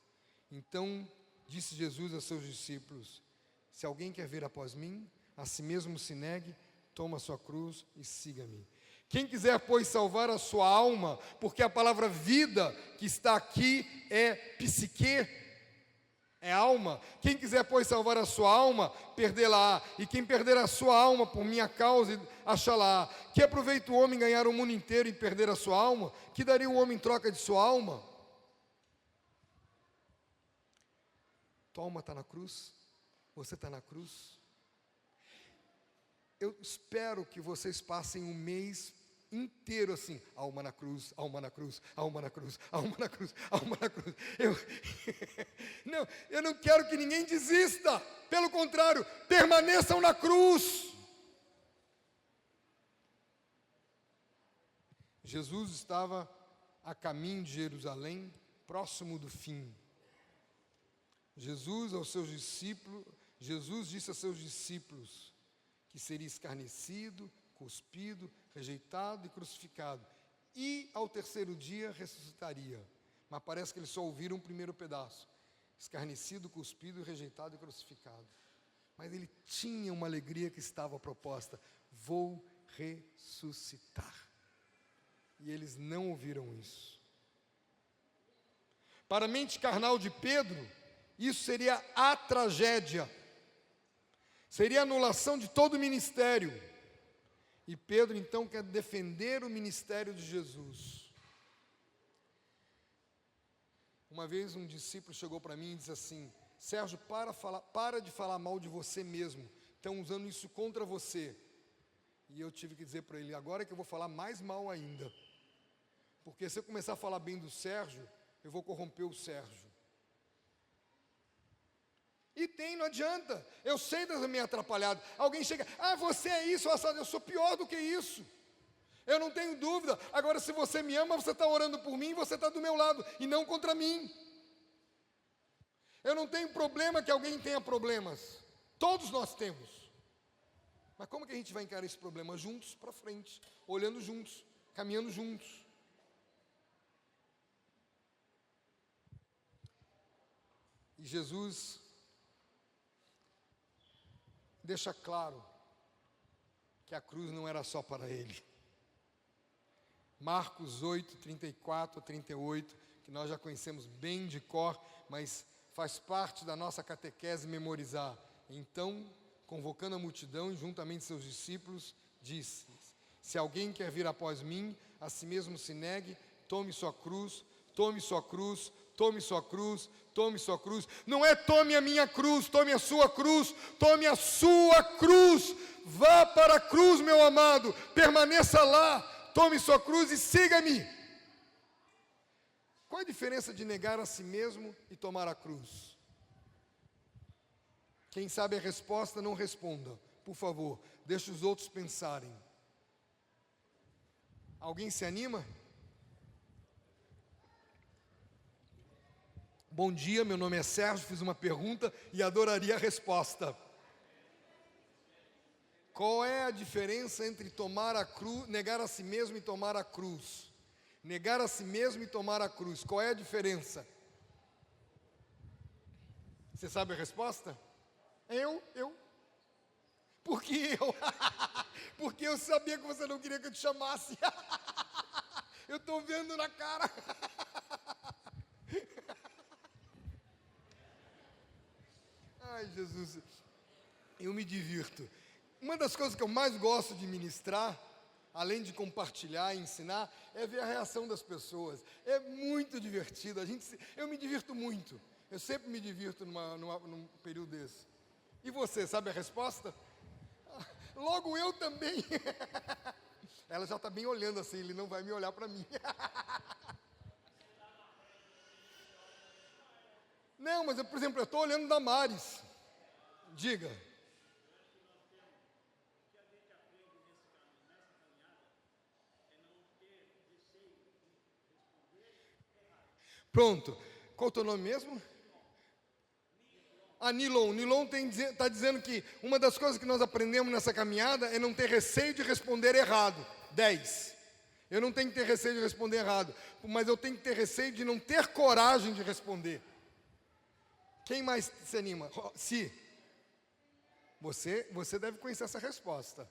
Então disse Jesus a seus discípulos: se alguém quer vir após mim, a si mesmo se negue, toma a sua cruz e siga-me. Quem quiser, pois, salvar a sua alma, porque a palavra vida que está aqui é psique, é alma. Quem quiser, pois, salvar a sua alma, perdê-la-á. E quem perder a sua alma por minha causa, achá-la-á. Que aproveita o homem ganhar o mundo inteiro e perder a sua alma? Que daria o homem em troca de sua alma? Tua alma está na cruz? Você está na cruz? Eu espero que vocês passem um mês inteiro assim: alma na cruz, alma na cruz, alma na cruz, alma na cruz, alma na cruz. Eu não quero que ninguém desista. Pelo contrário, permaneçam na cruz. Jesus estava a caminho de Jerusalém, próximo do fim. Jesus disse a seus discípulos que seria escarnecido, cuspido, rejeitado e crucificado. E ao terceiro dia ressuscitaria. Mas parece que eles só ouviram o primeiro pedaço: escarnecido, cuspido, rejeitado e crucificado. Mas ele tinha uma alegria que estava proposta: vou ressuscitar. E eles não ouviram isso. Para a mente carnal de Pedro, isso seria a tragédia. Seria a anulação de todo o ministério. E Pedro então quer defender o ministério de Jesus. Uma vez um discípulo chegou para mim e disse assim: Sérgio, para de falar mal de você mesmo. Estão usando isso contra você. E eu tive que dizer para ele: agora é que eu vou falar mais mal ainda. Porque se eu começar a falar bem do Sérgio, eu vou corromper o Sérgio. E não adianta. Eu sei das minhas atrapalhadas. Alguém chega: você é isso, eu sou pior do que isso. Eu não tenho dúvida. Agora, se você me ama, você está orando por mim, você está do meu lado, e não contra mim. Eu não tenho problema que alguém tenha problemas. Todos nós temos. Mas como que a gente vai encarar esse problema? Juntos para frente, olhando juntos, caminhando juntos. E Jesus deixa claro que a cruz não era só para ele. Marcos 8, 34 a 38, que nós já conhecemos bem de cor, mas faz parte da nossa catequese memorizar. Então, convocando a multidão e juntamente seus discípulos, disse: se alguém quer vir após mim, a si mesmo se negue, tome sua cruz, tome sua cruz, tome sua cruz, tome sua cruz. Não é tome a minha cruz, tome a sua cruz, tome a sua cruz. Vá para a cruz, meu amado, permaneça lá. Tome sua cruz e siga-me. Qual a diferença de negar a si mesmo e tomar a cruz? Quem sabe a resposta, não responda. Por favor, deixe os outros pensarem. Alguém se anima? Bom dia, meu nome é Sérgio, fiz uma pergunta e adoraria a resposta. Qual é a diferença entre tomar a cruz, negar a si mesmo e tomar a cruz? Negar a si mesmo e tomar a cruz, qual é a diferença? Você sabe a resposta? Eu. Por que eu? Porque eu sabia que você não queria que eu te chamasse. Eu estou vendo na cara. Ai, Jesus, eu me divirto. Uma das coisas que eu mais gosto de ministrar, além de compartilhar e ensinar, é ver a reação das pessoas. É muito divertido, eu me divirto muito. Eu sempre me divirto num período desse. E você, sabe a resposta? Logo eu também. Ela já está bem olhando assim, ele não vai me olhar para mim. Não, mas por exemplo, eu estou olhando Damares. Diga. Pronto. Qual é o teu nome mesmo? Nilon. Nilon está dizendo que uma das coisas que nós aprendemos nessa caminhada é não ter receio de responder errado. 10. Eu não tenho que ter receio de responder errado, mas eu tenho que ter receio de não ter coragem de responder. Quem mais se anima? Si. Você deve conhecer essa resposta.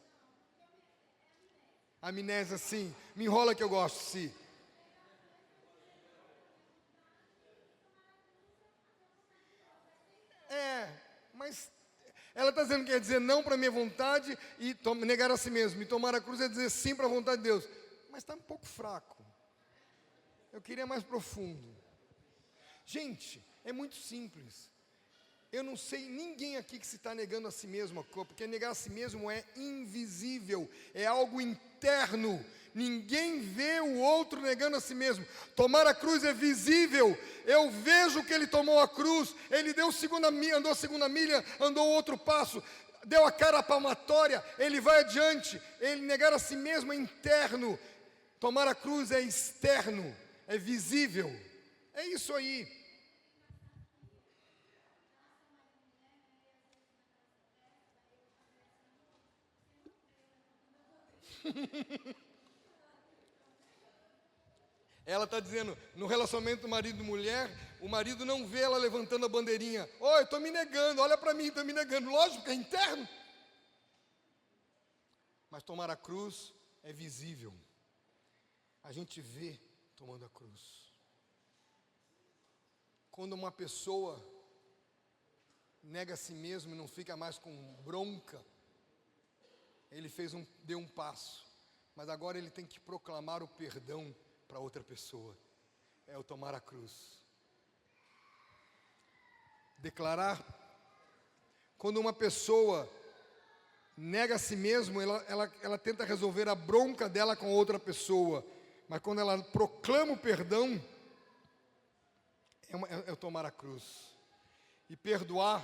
Amnésia, sim. Me enrola que eu gosto, Si. Mas ela está dizendo que é dizer não para a minha vontade e negar a si mesmo. E tomar a cruz é dizer sim para a vontade de Deus. Mas está um pouco fraco. Eu queria mais profundo. Gente, é muito simples. Eu não sei ninguém aqui que se está negando a si mesmo, porque negar a si mesmo é invisível, é algo interno. Ninguém vê o outro negando a si mesmo. Tomar a cruz é visível. Eu vejo que ele tomou a cruz, ele deu segunda milha, andou a segunda milha, andou outro passo, deu a cara palmatória, ele vai adiante. Ele negar a si mesmo é interno. Tomar a cruz é externo, é visível. É isso aí. Ela está dizendo, no relacionamento do marido e mulher, o marido não vê ela levantando a bandeirinha. Oi, estou me negando, olha para mim, estou me negando. Lógico que é interno. Mas tomar a cruz é visível. A gente vê tomando a cruz. Quando uma pessoa nega a si mesmo e não fica mais com bronca, ele deu um passo, mas agora ele tem que proclamar o perdão para outra pessoa. É o tomar a cruz. Declarar. Quando uma pessoa nega a si mesmo, ela tenta resolver a bronca dela com outra pessoa, mas quando ela proclama o perdão, é o tomar a cruz. E perdoar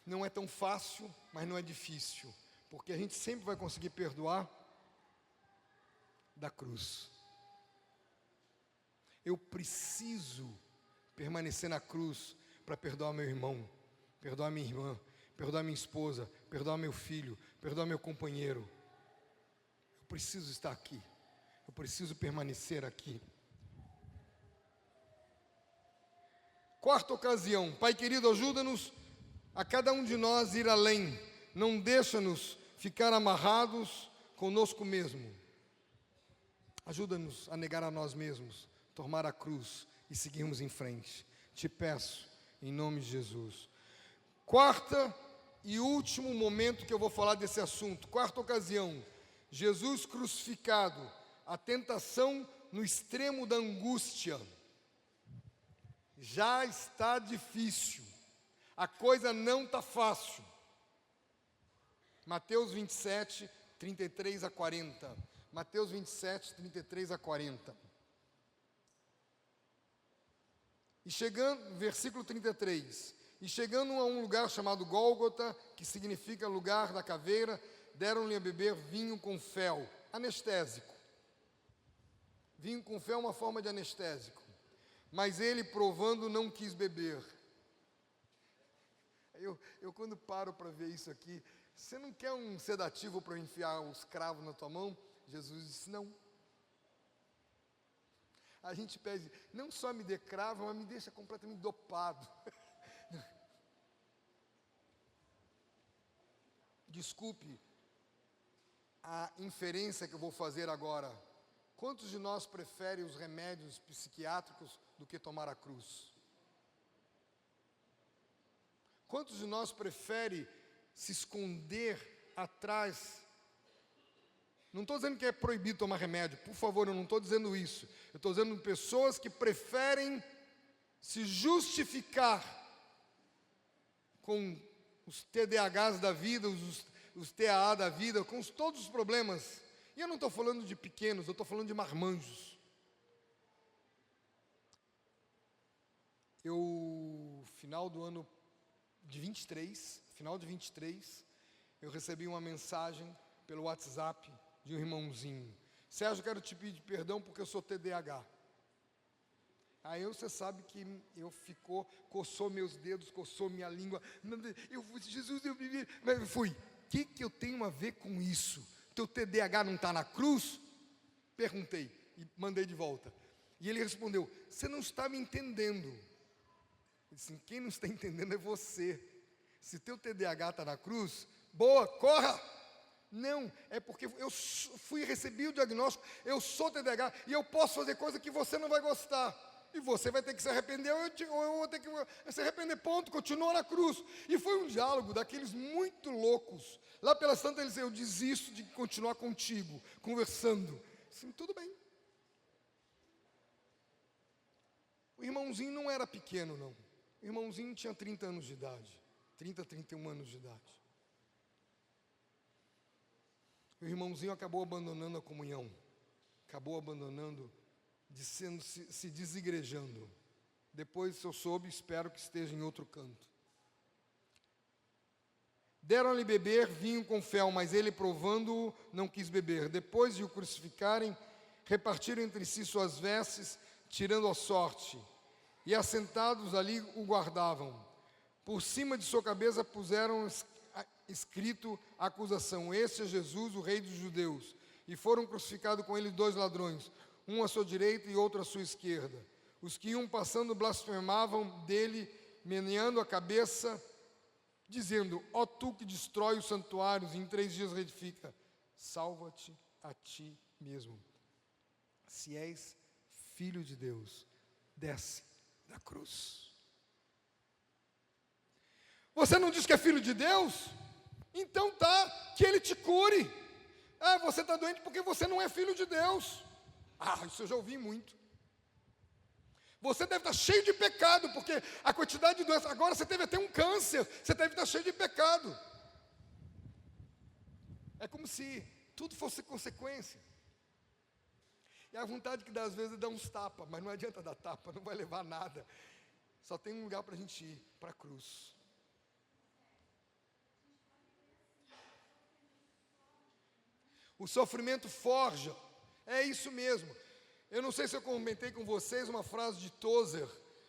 não é tão fácil, mas não é difícil, porque a gente sempre vai conseguir perdoar da cruz. Eu preciso permanecer na cruz para perdoar meu irmão, perdoar minha irmã, perdoar minha esposa, perdoar meu filho, perdoar meu companheiro. Eu preciso estar aqui, eu preciso permanecer aqui. Quarta ocasião, Pai querido, ajuda-nos a cada um de nós ir além. Não deixa-nos ficar amarrados conosco mesmo. Ajuda-nos a negar a nós mesmos, tomar a cruz e seguirmos em frente. Te peço, em nome de Jesus. Quarta e último momento que eu vou falar desse assunto. Quarta ocasião. Jesus crucificado. A tentação no extremo da angústia. Já está difícil. A coisa não está fácil. Mateus 27, 33 a 40. Mateus 27, 33 a 40. E chegando, versículo 33. E chegando a um lugar chamado Gólgota, que significa lugar da caveira, deram-lhe a beber vinho com fel, anestésico. Vinho com fel é uma forma de anestésico. Mas ele, provando, não quis beber. Eu quando paro para ver isso aqui, você não quer um sedativo para enfiar os cravos na tua mão? Jesus disse não. A gente pede, não só me dê cravo, mas me deixa completamente dopado. Desculpe a inferência que eu vou fazer agora. Quantos de nós preferem os remédios psiquiátricos do que tomar a cruz? Quantos de nós preferem se esconder atrás? Não estou dizendo que é proibido tomar remédio, por favor, eu não estou dizendo isso. Eu estou dizendo pessoas que preferem se justificar com os TDAHs da vida, os TAA da vida, com todos os problemas. E eu não estou falando de pequenos, eu estou falando de marmanjos. Final do ano de 23, eu recebi uma mensagem pelo WhatsApp de um irmãozinho. Sérgio, eu quero te pedir perdão porque eu sou TDAH. Aí você sabe que coçou meus dedos, coçou minha língua. Jesus, eu vivi. Mas fui. O que eu tenho a ver com isso? Teu TDAH não está na cruz? Perguntei e mandei de volta. E ele respondeu, você não está me entendendo. Eu disse, quem não está entendendo é você. Se teu TDAH está na cruz, boa, corra! Não, é porque eu recebi o diagnóstico, eu sou TDAH e eu posso fazer coisa que você não vai gostar. E você vai ter que se arrepender, ou eu vou ter que se arrepender, ponto, continua na cruz. E foi um diálogo daqueles muito loucos. Lá pelas tantas ele disse, eu desisto de continuar contigo, conversando. Assim, tudo bem. O irmãozinho não era pequeno, não. O irmãozinho tinha 30 anos de idade. 30, 31 anos de idade. O irmãozinho acabou abandonando a comunhão. Acabou abandonando, se desigrejando. Depois eu soube, espero que esteja em outro canto. Deram-lhe beber vinho com fel, mas ele, provando-o, não quis beber. Depois de o crucificarem, repartiram entre si suas vestes, tirando a sorte, e assentados ali o guardavam. Por cima de sua cabeça puseram escrito a acusação, este é Jesus, o rei dos judeus. E foram crucificados com ele 2 ladrões, um à sua direita e outro à sua esquerda. Os que iam passando blasfemavam dele, meneando a cabeça, dizendo, ó tu que destrói os santuários e em 3 dias reedifica, salva-te a ti mesmo. Se és filho de Deus, desce da cruz. Você não diz que é filho de Deus? Então tá, que ele te cure. Ah, você está doente porque você não é filho de Deus. Ah, isso eu já ouvi muito. Você deve estar cheio de pecado, porque a quantidade de doenças, agora você teve até um câncer, você deve estar cheio de pecado. É como se tudo fosse consequência. E a vontade que dá às vezes é dar uns tapas, mas não adianta dar tapa, não vai levar a nada. Só tem um lugar para a gente ir, para a cruz. O sofrimento forja, é isso mesmo. Eu não sei se eu comentei com vocês uma frase de Tozer,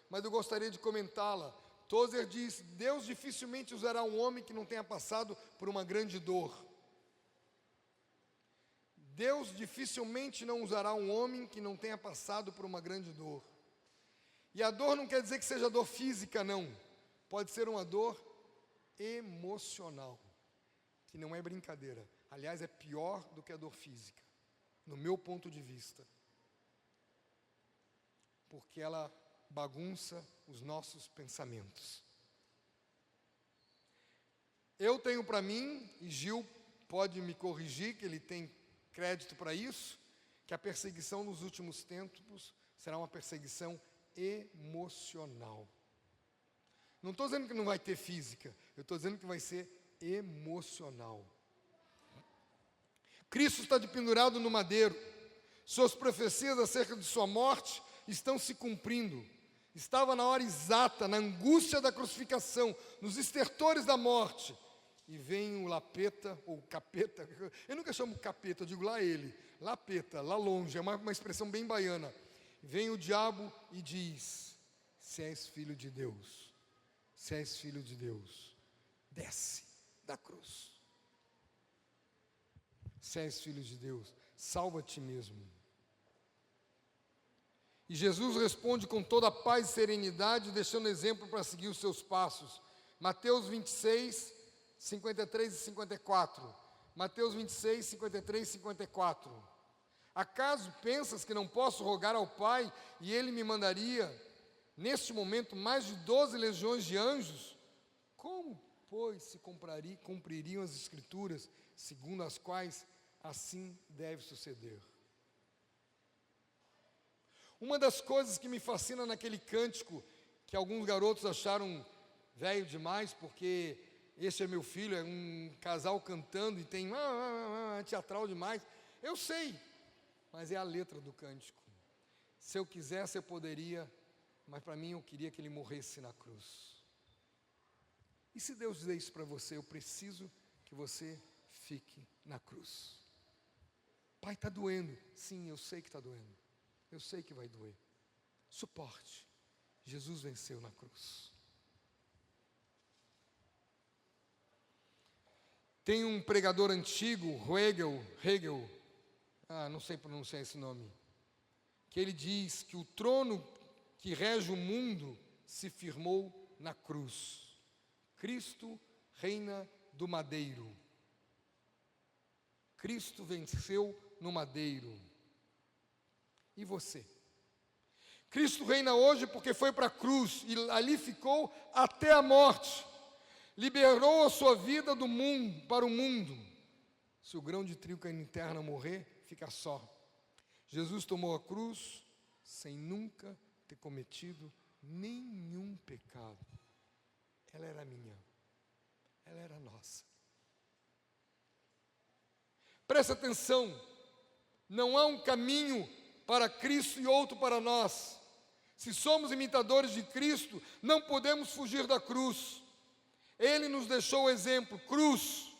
mas eu gostaria de comentá-la. Tozer diz, Deus dificilmente usará um homem que não tenha passado por uma grande dor. Deus dificilmente não usará um homem que não tenha passado por uma grande dor. E a dor não quer dizer que seja dor física, não. Pode ser uma dor emocional, que não é brincadeira. Aliás, é pior do que a dor física, no meu ponto de vista, porque ela bagunça os nossos pensamentos. Eu tenho para mim, e Gil pode me corrigir, que ele tem crédito para isso, que a perseguição nos últimos tempos será uma perseguição emocional. Não estou dizendo que não vai ter física, eu estou dizendo que vai ser emocional. Cristo está pendurado no madeiro, suas profecias acerca de sua morte estão se cumprindo. Estava na hora exata, na angústia da crucificação, nos estertores da morte. E vem o lapeta, ou capeta, eu nunca chamo capeta, eu digo lá ele, lapeta, lá longe, é uma expressão bem baiana. Vem o diabo e diz: se és filho de Deus, se és filho de Deus, desce da cruz. Se és filho de Deus, salva a ti mesmo. E Jesus responde com toda a paz e serenidade, deixando exemplo para seguir os seus passos. Mateus 26, 53 e 54. Mateus 26, 53 e 54. Acaso pensas que não posso rogar ao Pai e Ele me mandaria, neste momento, mais de 12 legiões de anjos? Como, pois, se cumpririam as Escrituras, segundo as quais assim deve suceder? Uma das coisas que me fascina naquele cântico, que alguns garotos acharam velho demais, porque este é meu filho, é um casal cantando e tem teatral demais. Eu sei, mas é a letra do cântico. Se eu quisesse, eu poderia, mas para mim eu queria que ele morresse na cruz. E se Deus dizer isso para você, eu preciso que você fique na cruz. Pai, está doendo. Sim, eu sei que está doendo. Eu sei que vai doer. Suporte. Jesus venceu na cruz. Tem um pregador antigo, Hegel, não sei pronunciar esse nome, que ele diz que o trono que rege o mundo se firmou na cruz. Cristo reina do madeiro. Cristo venceu no madeiro. E você? Cristo reina hoje porque foi para a cruz e ali ficou até a morte. Liberou a sua vida do mundo para o mundo. Se o grão de trigo cair em terra não morrer, fica só. Jesus tomou a cruz sem nunca ter cometido nenhum pecado. Ela era minha. Ela era nossa. Presta atenção. Não há um caminho para Cristo e outro para nós. Se somos imitadores de Cristo, não podemos fugir da cruz. Ele nos deixou o exemplo, cruz.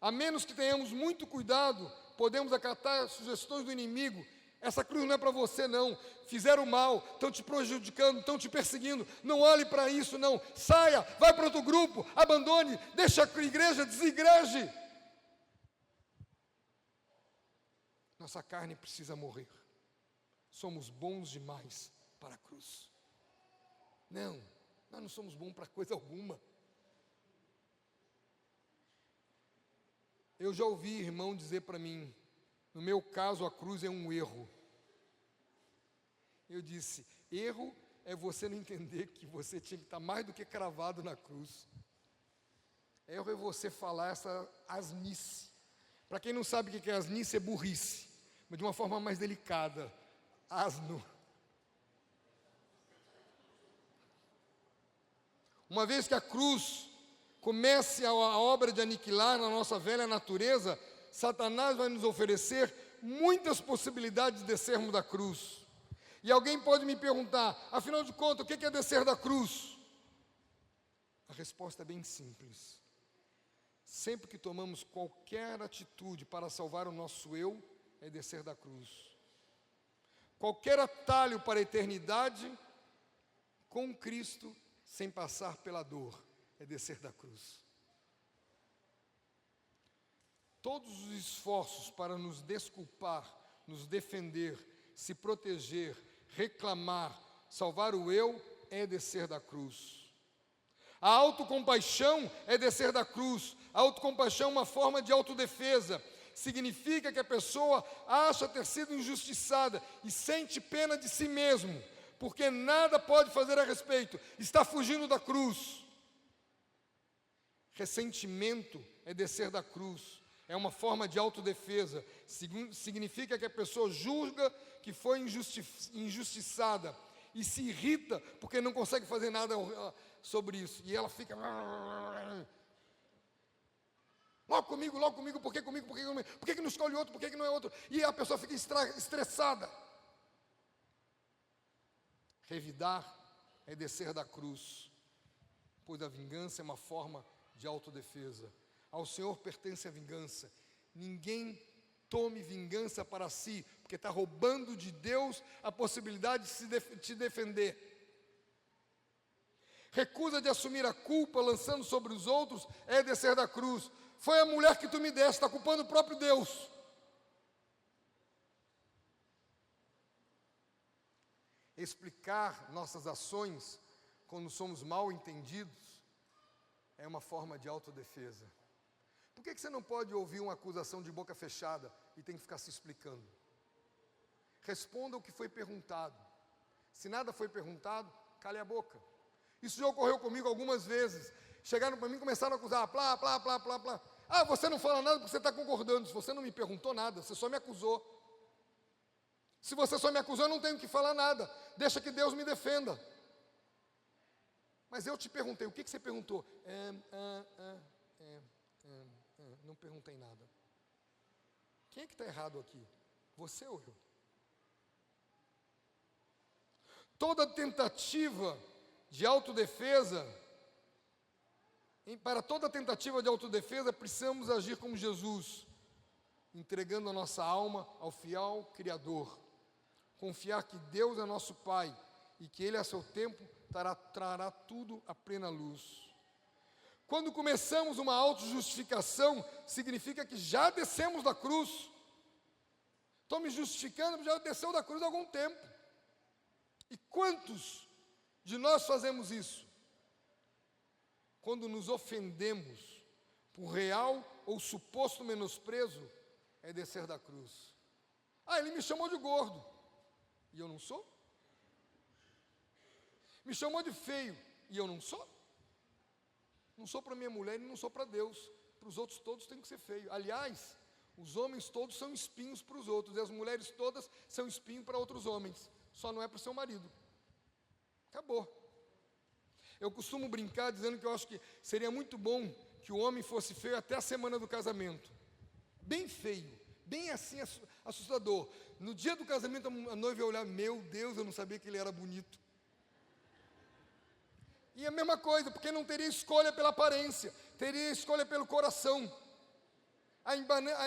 A menos que tenhamos muito cuidado, podemos acatar sugestões do inimigo. Essa cruz não é para você não. Fizeram mal, estão te prejudicando, estão te perseguindo. Não olhe para isso não. Saia, vai para outro grupo, abandone, deixa a igreja, desigreje. Nossa carne precisa morrer. Somos bons demais para a cruz. Não, nós não somos bons para coisa alguma. Eu já ouvi irmão dizer para mim, no meu caso a cruz é um erro. Eu disse, erro é você não entender que você tinha que estar mais do que cravado na cruz. Erro é você falar essa asnice. Para quem não sabe o que é asnice, é burrice, mas de uma forma mais delicada. Asno. Uma vez que a cruz comece a obra de aniquilar a nossa velha natureza, Satanás vai nos oferecer muitas possibilidades de descermos da cruz. E alguém pode me perguntar, afinal de contas, o que é descer da cruz? A resposta é bem simples. Sempre que tomamos qualquer atitude para salvar o nosso eu, é descer da cruz. Qualquer atalho para a eternidade, com Cristo, sem passar pela dor, é descer da cruz. Todos os esforços para nos desculpar, nos defender, se proteger, reclamar, salvar o eu, é descer da cruz. A autocompaixão é descer da cruz. A autocompaixão é uma forma de autodefesa. Significa que a pessoa acha ter sido injustiçada e sente pena de si mesmo, porque nada pode fazer a respeito, está fugindo da cruz. Ressentimento é descer da cruz, é uma forma de autodefesa. Significa que a pessoa julga que foi injustiçada e se irrita porque não consegue fazer nada sobre isso, e ela fica logo comigo, por que comigo, por que não escolhe outro, por que não é outro, e a pessoa fica estressada. Revidar é descer da cruz, pois a vingança é uma forma de autodefesa. Ao Senhor pertence a vingança. Ninguém tome vingança para si, porque está roubando de Deus a possibilidade de te defender. Recusa de assumir a culpa, lançando sobre os outros, é descer da cruz. Foi a mulher que tu me deste, está culpando o próprio Deus. Explicar nossas ações quando somos mal entendidos é uma forma de autodefesa. Por que você não pode ouvir uma acusação de boca fechada e tem que ficar se explicando? Responda o que foi perguntado. Se nada foi perguntado, cale a boca. Isso já ocorreu comigo algumas vezes. Chegaram para mim e começaram a acusar, plá. Ah, você não fala nada porque você está concordando. Se você não me perguntou nada, você só me acusou. Se você só me acusou, eu não tenho que falar nada. Deixa que Deus me defenda. Mas eu te perguntei, o que você perguntou? Não perguntei nada. Quem é que está errado aqui? Você ou eu? Toda tentativa de autodefesa, para toda tentativa de autodefesa, precisamos agir como Jesus, entregando a nossa alma ao fiel Criador. Confiar que Deus é nosso Pai e que Ele, a seu tempo, trará tudo à plena luz. Quando começamos uma autojustificação, significa que já descemos da cruz. Estou me justificando, já desceu da cruz há algum tempo. E quantos de nós fazemos isso? Quando nos ofendemos por real ou suposto menosprezo, é descer da cruz. Ah, ele me chamou de gordo, e eu não sou? Me chamou de feio, e eu não sou? Não sou para minha mulher e não sou para Deus. Para os outros todos tem que ser feio. Aliás, os homens todos são espinhos para os outros, e as mulheres todas são espinho para outros homens. Só não é para o seu marido. Acabou. Eu costumo brincar dizendo que eu acho que seria muito bom que o homem fosse feio até a semana do casamento. Bem feio, bem assim assustador. No dia do casamento a noiva ia olhar, meu Deus, eu não sabia que ele era bonito. E a mesma coisa, porque não teria escolha pela aparência, teria escolha pelo coração. A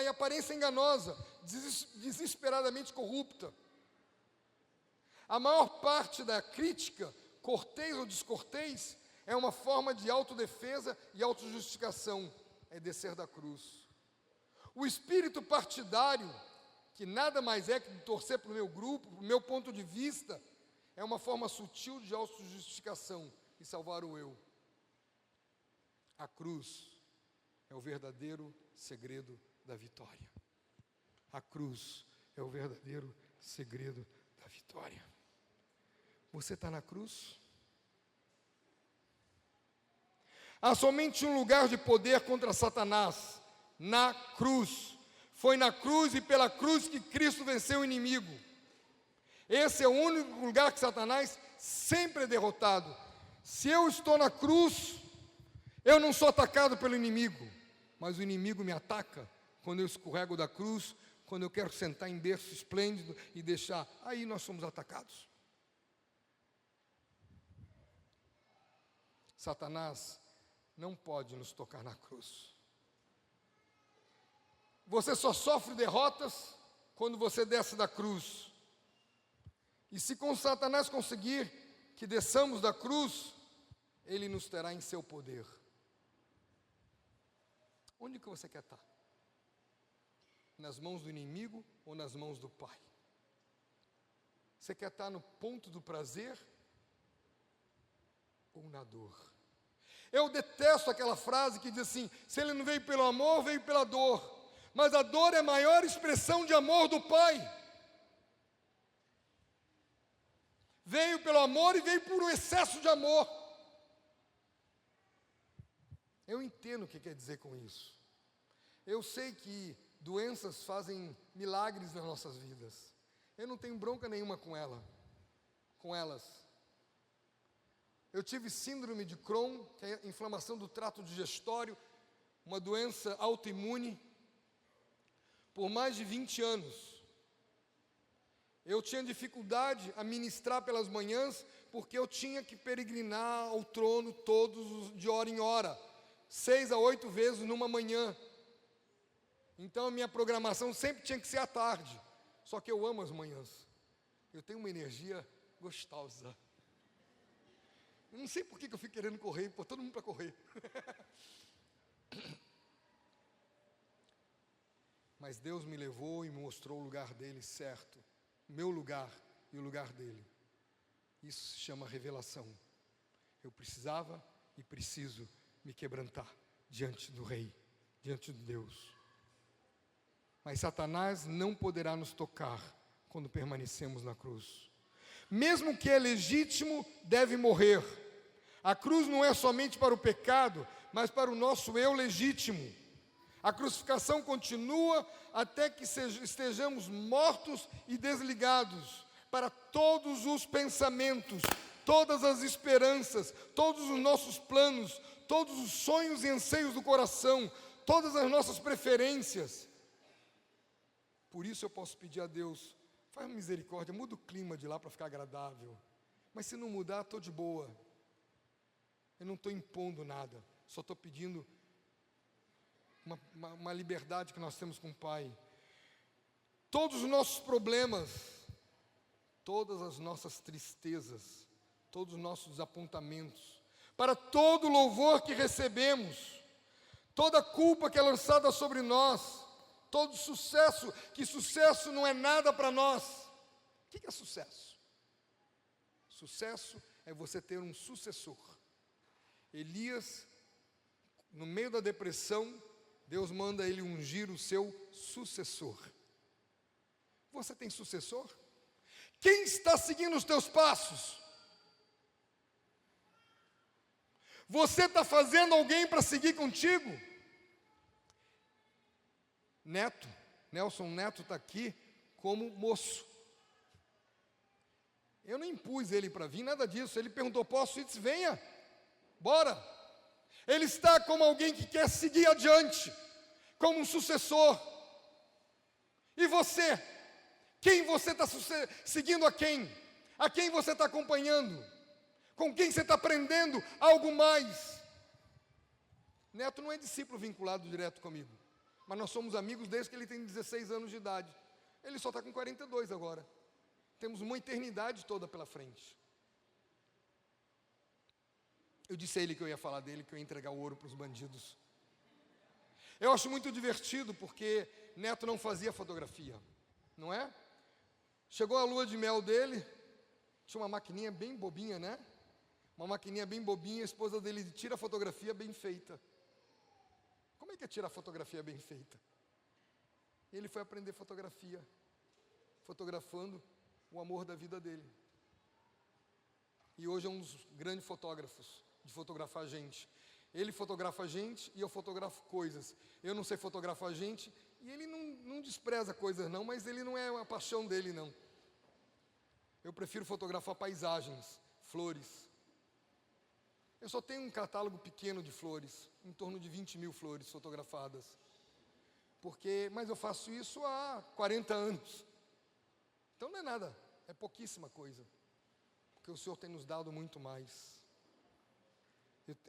aparência enganosa, desesperadamente corrupta. A maior parte da crítica, cortês ou descortês, é uma forma de autodefesa e autojustificação, é descer da cruz. O espírito partidário, que nada mais é que torcer para o meu grupo, para o meu ponto de vista, é uma forma sutil de autojustificação e salvar o eu. A cruz é o verdadeiro segredo da vitória. A cruz é o verdadeiro segredo da vitória. Você está na cruz? Há somente um lugar de poder contra Satanás, na cruz. Foi na cruz e pela cruz que Cristo venceu o inimigo. Esse é o único lugar que Satanás sempre é derrotado. Se eu estou na cruz, eu não sou atacado pelo inimigo, mas o inimigo me ataca quando eu escorrego da cruz, quando eu quero sentar em berço esplêndido e deixar, aí nós somos atacados. Satanás não pode nos tocar na cruz. Você só sofre derrotas quando você desce da cruz. E se com Satanás conseguir que desçamos da cruz, ele nos terá em seu poder. Onde que você quer estar? Nas mãos do inimigo ou nas mãos do Pai? Você quer estar no ponto do prazer ou na dor? Eu detesto aquela frase que diz assim: se ele não veio pelo amor, veio pela dor. Mas a dor é a maior expressão de amor do Pai. Veio pelo amor e veio por um excesso de amor. Eu entendo o que quer dizer com isso. Eu sei que doenças fazem milagres nas nossas vidas. Eu não tenho bronca nenhuma com elas. Eu tive síndrome de Crohn, que é inflamação do trato digestório, uma doença autoimune, por mais de 20 anos. Eu tinha dificuldade a ministrar pelas manhãs, porque eu tinha que peregrinar ao trono de hora em hora, 6 a 8 vezes numa manhã. Então a minha programação sempre tinha que ser à tarde. Só que eu amo as manhãs. Eu tenho uma energia gostosa. Eu não sei por que eu fico querendo correr, pôr todo mundo para correr. Mas Deus me levou e me mostrou o lugar dele certo. O meu lugar e o lugar dele. Isso se chama revelação. Eu precisava e preciso me quebrantar diante do Rei, diante de Deus. Mas Satanás não poderá nos tocar quando permanecemos na cruz. Mesmo que é legítimo, deve morrer. A cruz não é somente para o pecado, mas para o nosso eu legítimo. A crucificação continua até que estejamos mortos e desligados para todos os pensamentos, todas as esperanças, todos os nossos planos, todos os sonhos e anseios do coração, todas as nossas preferências. Por isso eu posso pedir a Deus: faz misericórdia, muda o clima de lá para ficar agradável. Mas se não mudar, estou de boa. Eu não estou impondo nada, só estou pedindo uma liberdade que nós temos com o Pai. Todos os nossos problemas, todas as nossas tristezas, todos os nossos desapontamentos, para todo louvor que recebemos, toda culpa que é lançada sobre nós, todo sucesso, que sucesso não é nada para nós. O que é sucesso? Sucesso é você ter um sucessor. Elias, no meio da depressão, Deus manda ele ungir o seu sucessor. Você tem sucessor? Quem está seguindo os teus passos? Você está fazendo alguém para seguir contigo? Nelson Neto está aqui como moço. Eu não impus ele para vir, nada disso. Ele perguntou: posso ir? Disse: venha, bora. Ele está como alguém que quer seguir adiante, como um sucessor. E você? Quem você está seguindo a quem? A quem você está acompanhando? Com quem você está aprendendo algo mais? Neto não é discípulo vinculado direto comigo, mas nós somos amigos desde que ele tem 16 anos de idade. Ele só está com 42 agora. Temos uma eternidade toda pela frente. Eu disse a ele que eu ia falar dele, que eu ia entregar o ouro para os bandidos. Eu acho muito divertido, porque Neto não fazia fotografia, não é? Chegou a lua de mel dele, tinha uma maquininha bem bobinha, né? Uma maquininha bem bobinha, a esposa dele tira a fotografia bem feita. Como é que é tirar fotografia bem feita? Ele foi aprender fotografia, fotografando o amor da vida dele. E hoje é um dos grandes fotógrafos de fotografar gente. Ele fotografa gente e eu fotografo coisas. Eu não sei fotografar gente e ele não despreza coisas não, mas ele não é uma paixão dele não. Eu prefiro fotografar paisagens, flores. Eu só tenho um catálogo pequeno de flores, em torno de 20 mil flores fotografadas. Mas eu faço isso há 40 anos. Então não é nada, é pouquíssima coisa. Porque o Senhor tem nos dado muito mais.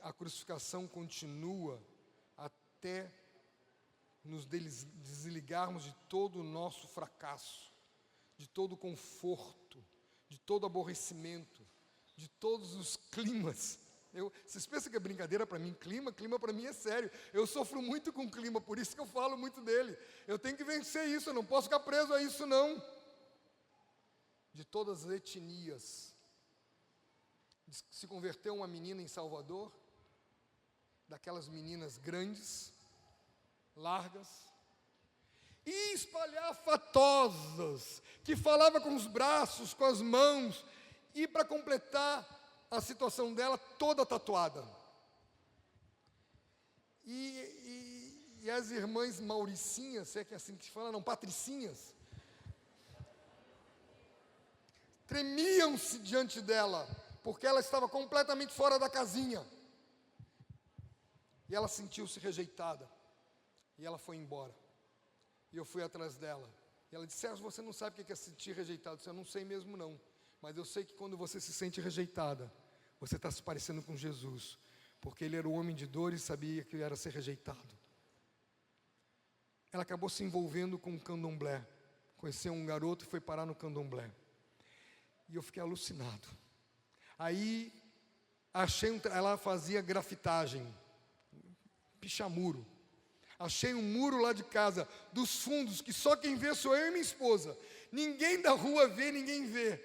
A crucificação continua até nos desligarmos de todo o nosso fracasso, de todo o conforto, de todo o aborrecimento, de todos os climas. Vocês pensam que é brincadeira para mim? Clima para mim é sério. Eu sofro muito com o clima, por isso que eu falo muito dele. Eu tenho que vencer isso, eu não posso ficar preso a isso não. De todas as etnias. Se converteu uma menina em Salvador, daquelas meninas grandes, largas, e espalhafatosas, que falava com os braços, com as mãos, e para completar a situação dela, toda tatuada. E as irmãs Mauricinhas, se é que é assim que se fala, não, Patricinhas, tremiam-se diante dela, porque ela estava completamente fora da casinha. E ela sentiu-se rejeitada. E ela foi embora. E eu fui atrás dela. E ela disse: Sérgio, você não sabe o que é sentir rejeitado. Eu disse: eu não sei mesmo não. Mas eu sei que quando você se sente rejeitada, você está se parecendo com Jesus. Porque ele era o homem de dor e sabia que era ser rejeitado. Ela acabou se envolvendo com o candomblé. Conheceu um garoto e foi parar no candomblé. E eu fiquei alucinado. Aí, ela fazia grafitagem, pichamuro. Achei um muro lá de casa, dos fundos, que só quem vê sou eu e minha esposa. Ninguém da rua vê, ninguém vê.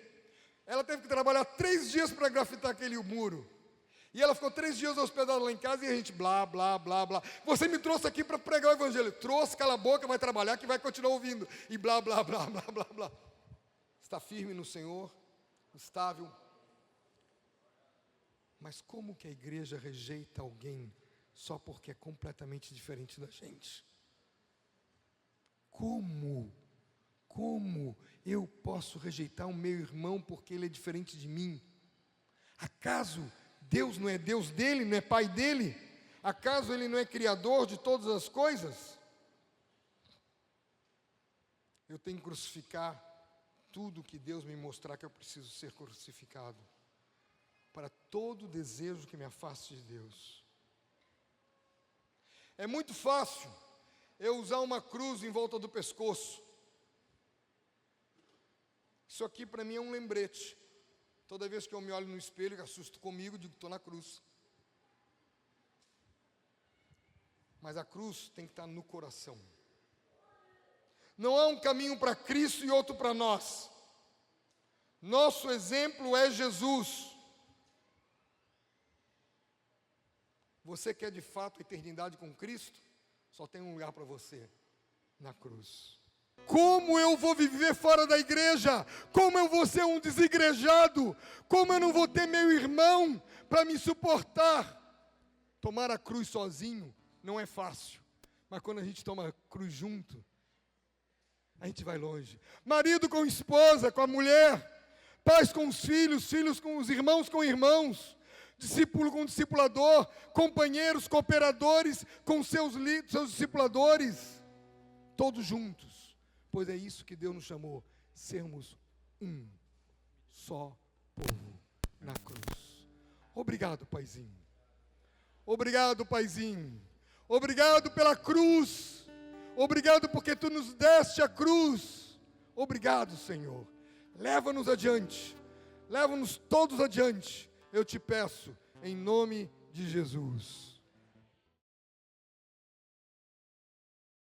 Ela teve que trabalhar 3 dias para grafitar aquele muro. E ela ficou 3 dias hospedada lá em casa e a gente blá, blá, blá, blá. Você me trouxe aqui para pregar o evangelho. Trouxe, cala a boca, vai trabalhar que vai continuar ouvindo. E blá, blá, blá, blá, blá, blá. Está firme no Senhor, estável. Mas como que a igreja rejeita alguém só porque é completamente diferente da gente? Como eu posso rejeitar o meu irmão porque ele é diferente de mim? Acaso Deus não é Deus dele, não é pai dele? Acaso ele não é criador de todas as coisas? Eu tenho que crucificar tudo que Deus me mostrar que eu preciso ser crucificado, para todo desejo que me afaste de Deus. É muito fácil eu usar uma cruz em volta do pescoço. Isso aqui para mim é um lembrete. Toda vez que eu me olho no espelho, eu assusto comigo, digo que estou na cruz. Mas a cruz tem que estar no coração. Não há um caminho para Cristo e outro para nós. Nosso exemplo é Jesus. Você quer de fato a eternidade com Cristo? Só tem um lugar para você, na cruz. Como eu vou viver fora da igreja? Como eu vou ser um desigrejado? Como eu não vou ter meu irmão para me suportar? Tomar a cruz sozinho não é fácil, mas quando a gente toma a cruz junto, a gente vai longe. Marido com esposa, com a mulher, pais com os filhos, filhos com os irmãos com irmãos, discípulo com discipulador, companheiros, cooperadores com seus discipuladores, todos juntos, pois é isso que Deus nos chamou, sermos um só povo na cruz. Obrigado, Paizinho. Obrigado, Paizinho. Obrigado pela cruz. Obrigado porque Tu nos deste a cruz. Obrigado, Senhor. Leva-nos adiante. Leva-nos todos adiante. Eu te peço, em nome de Jesus.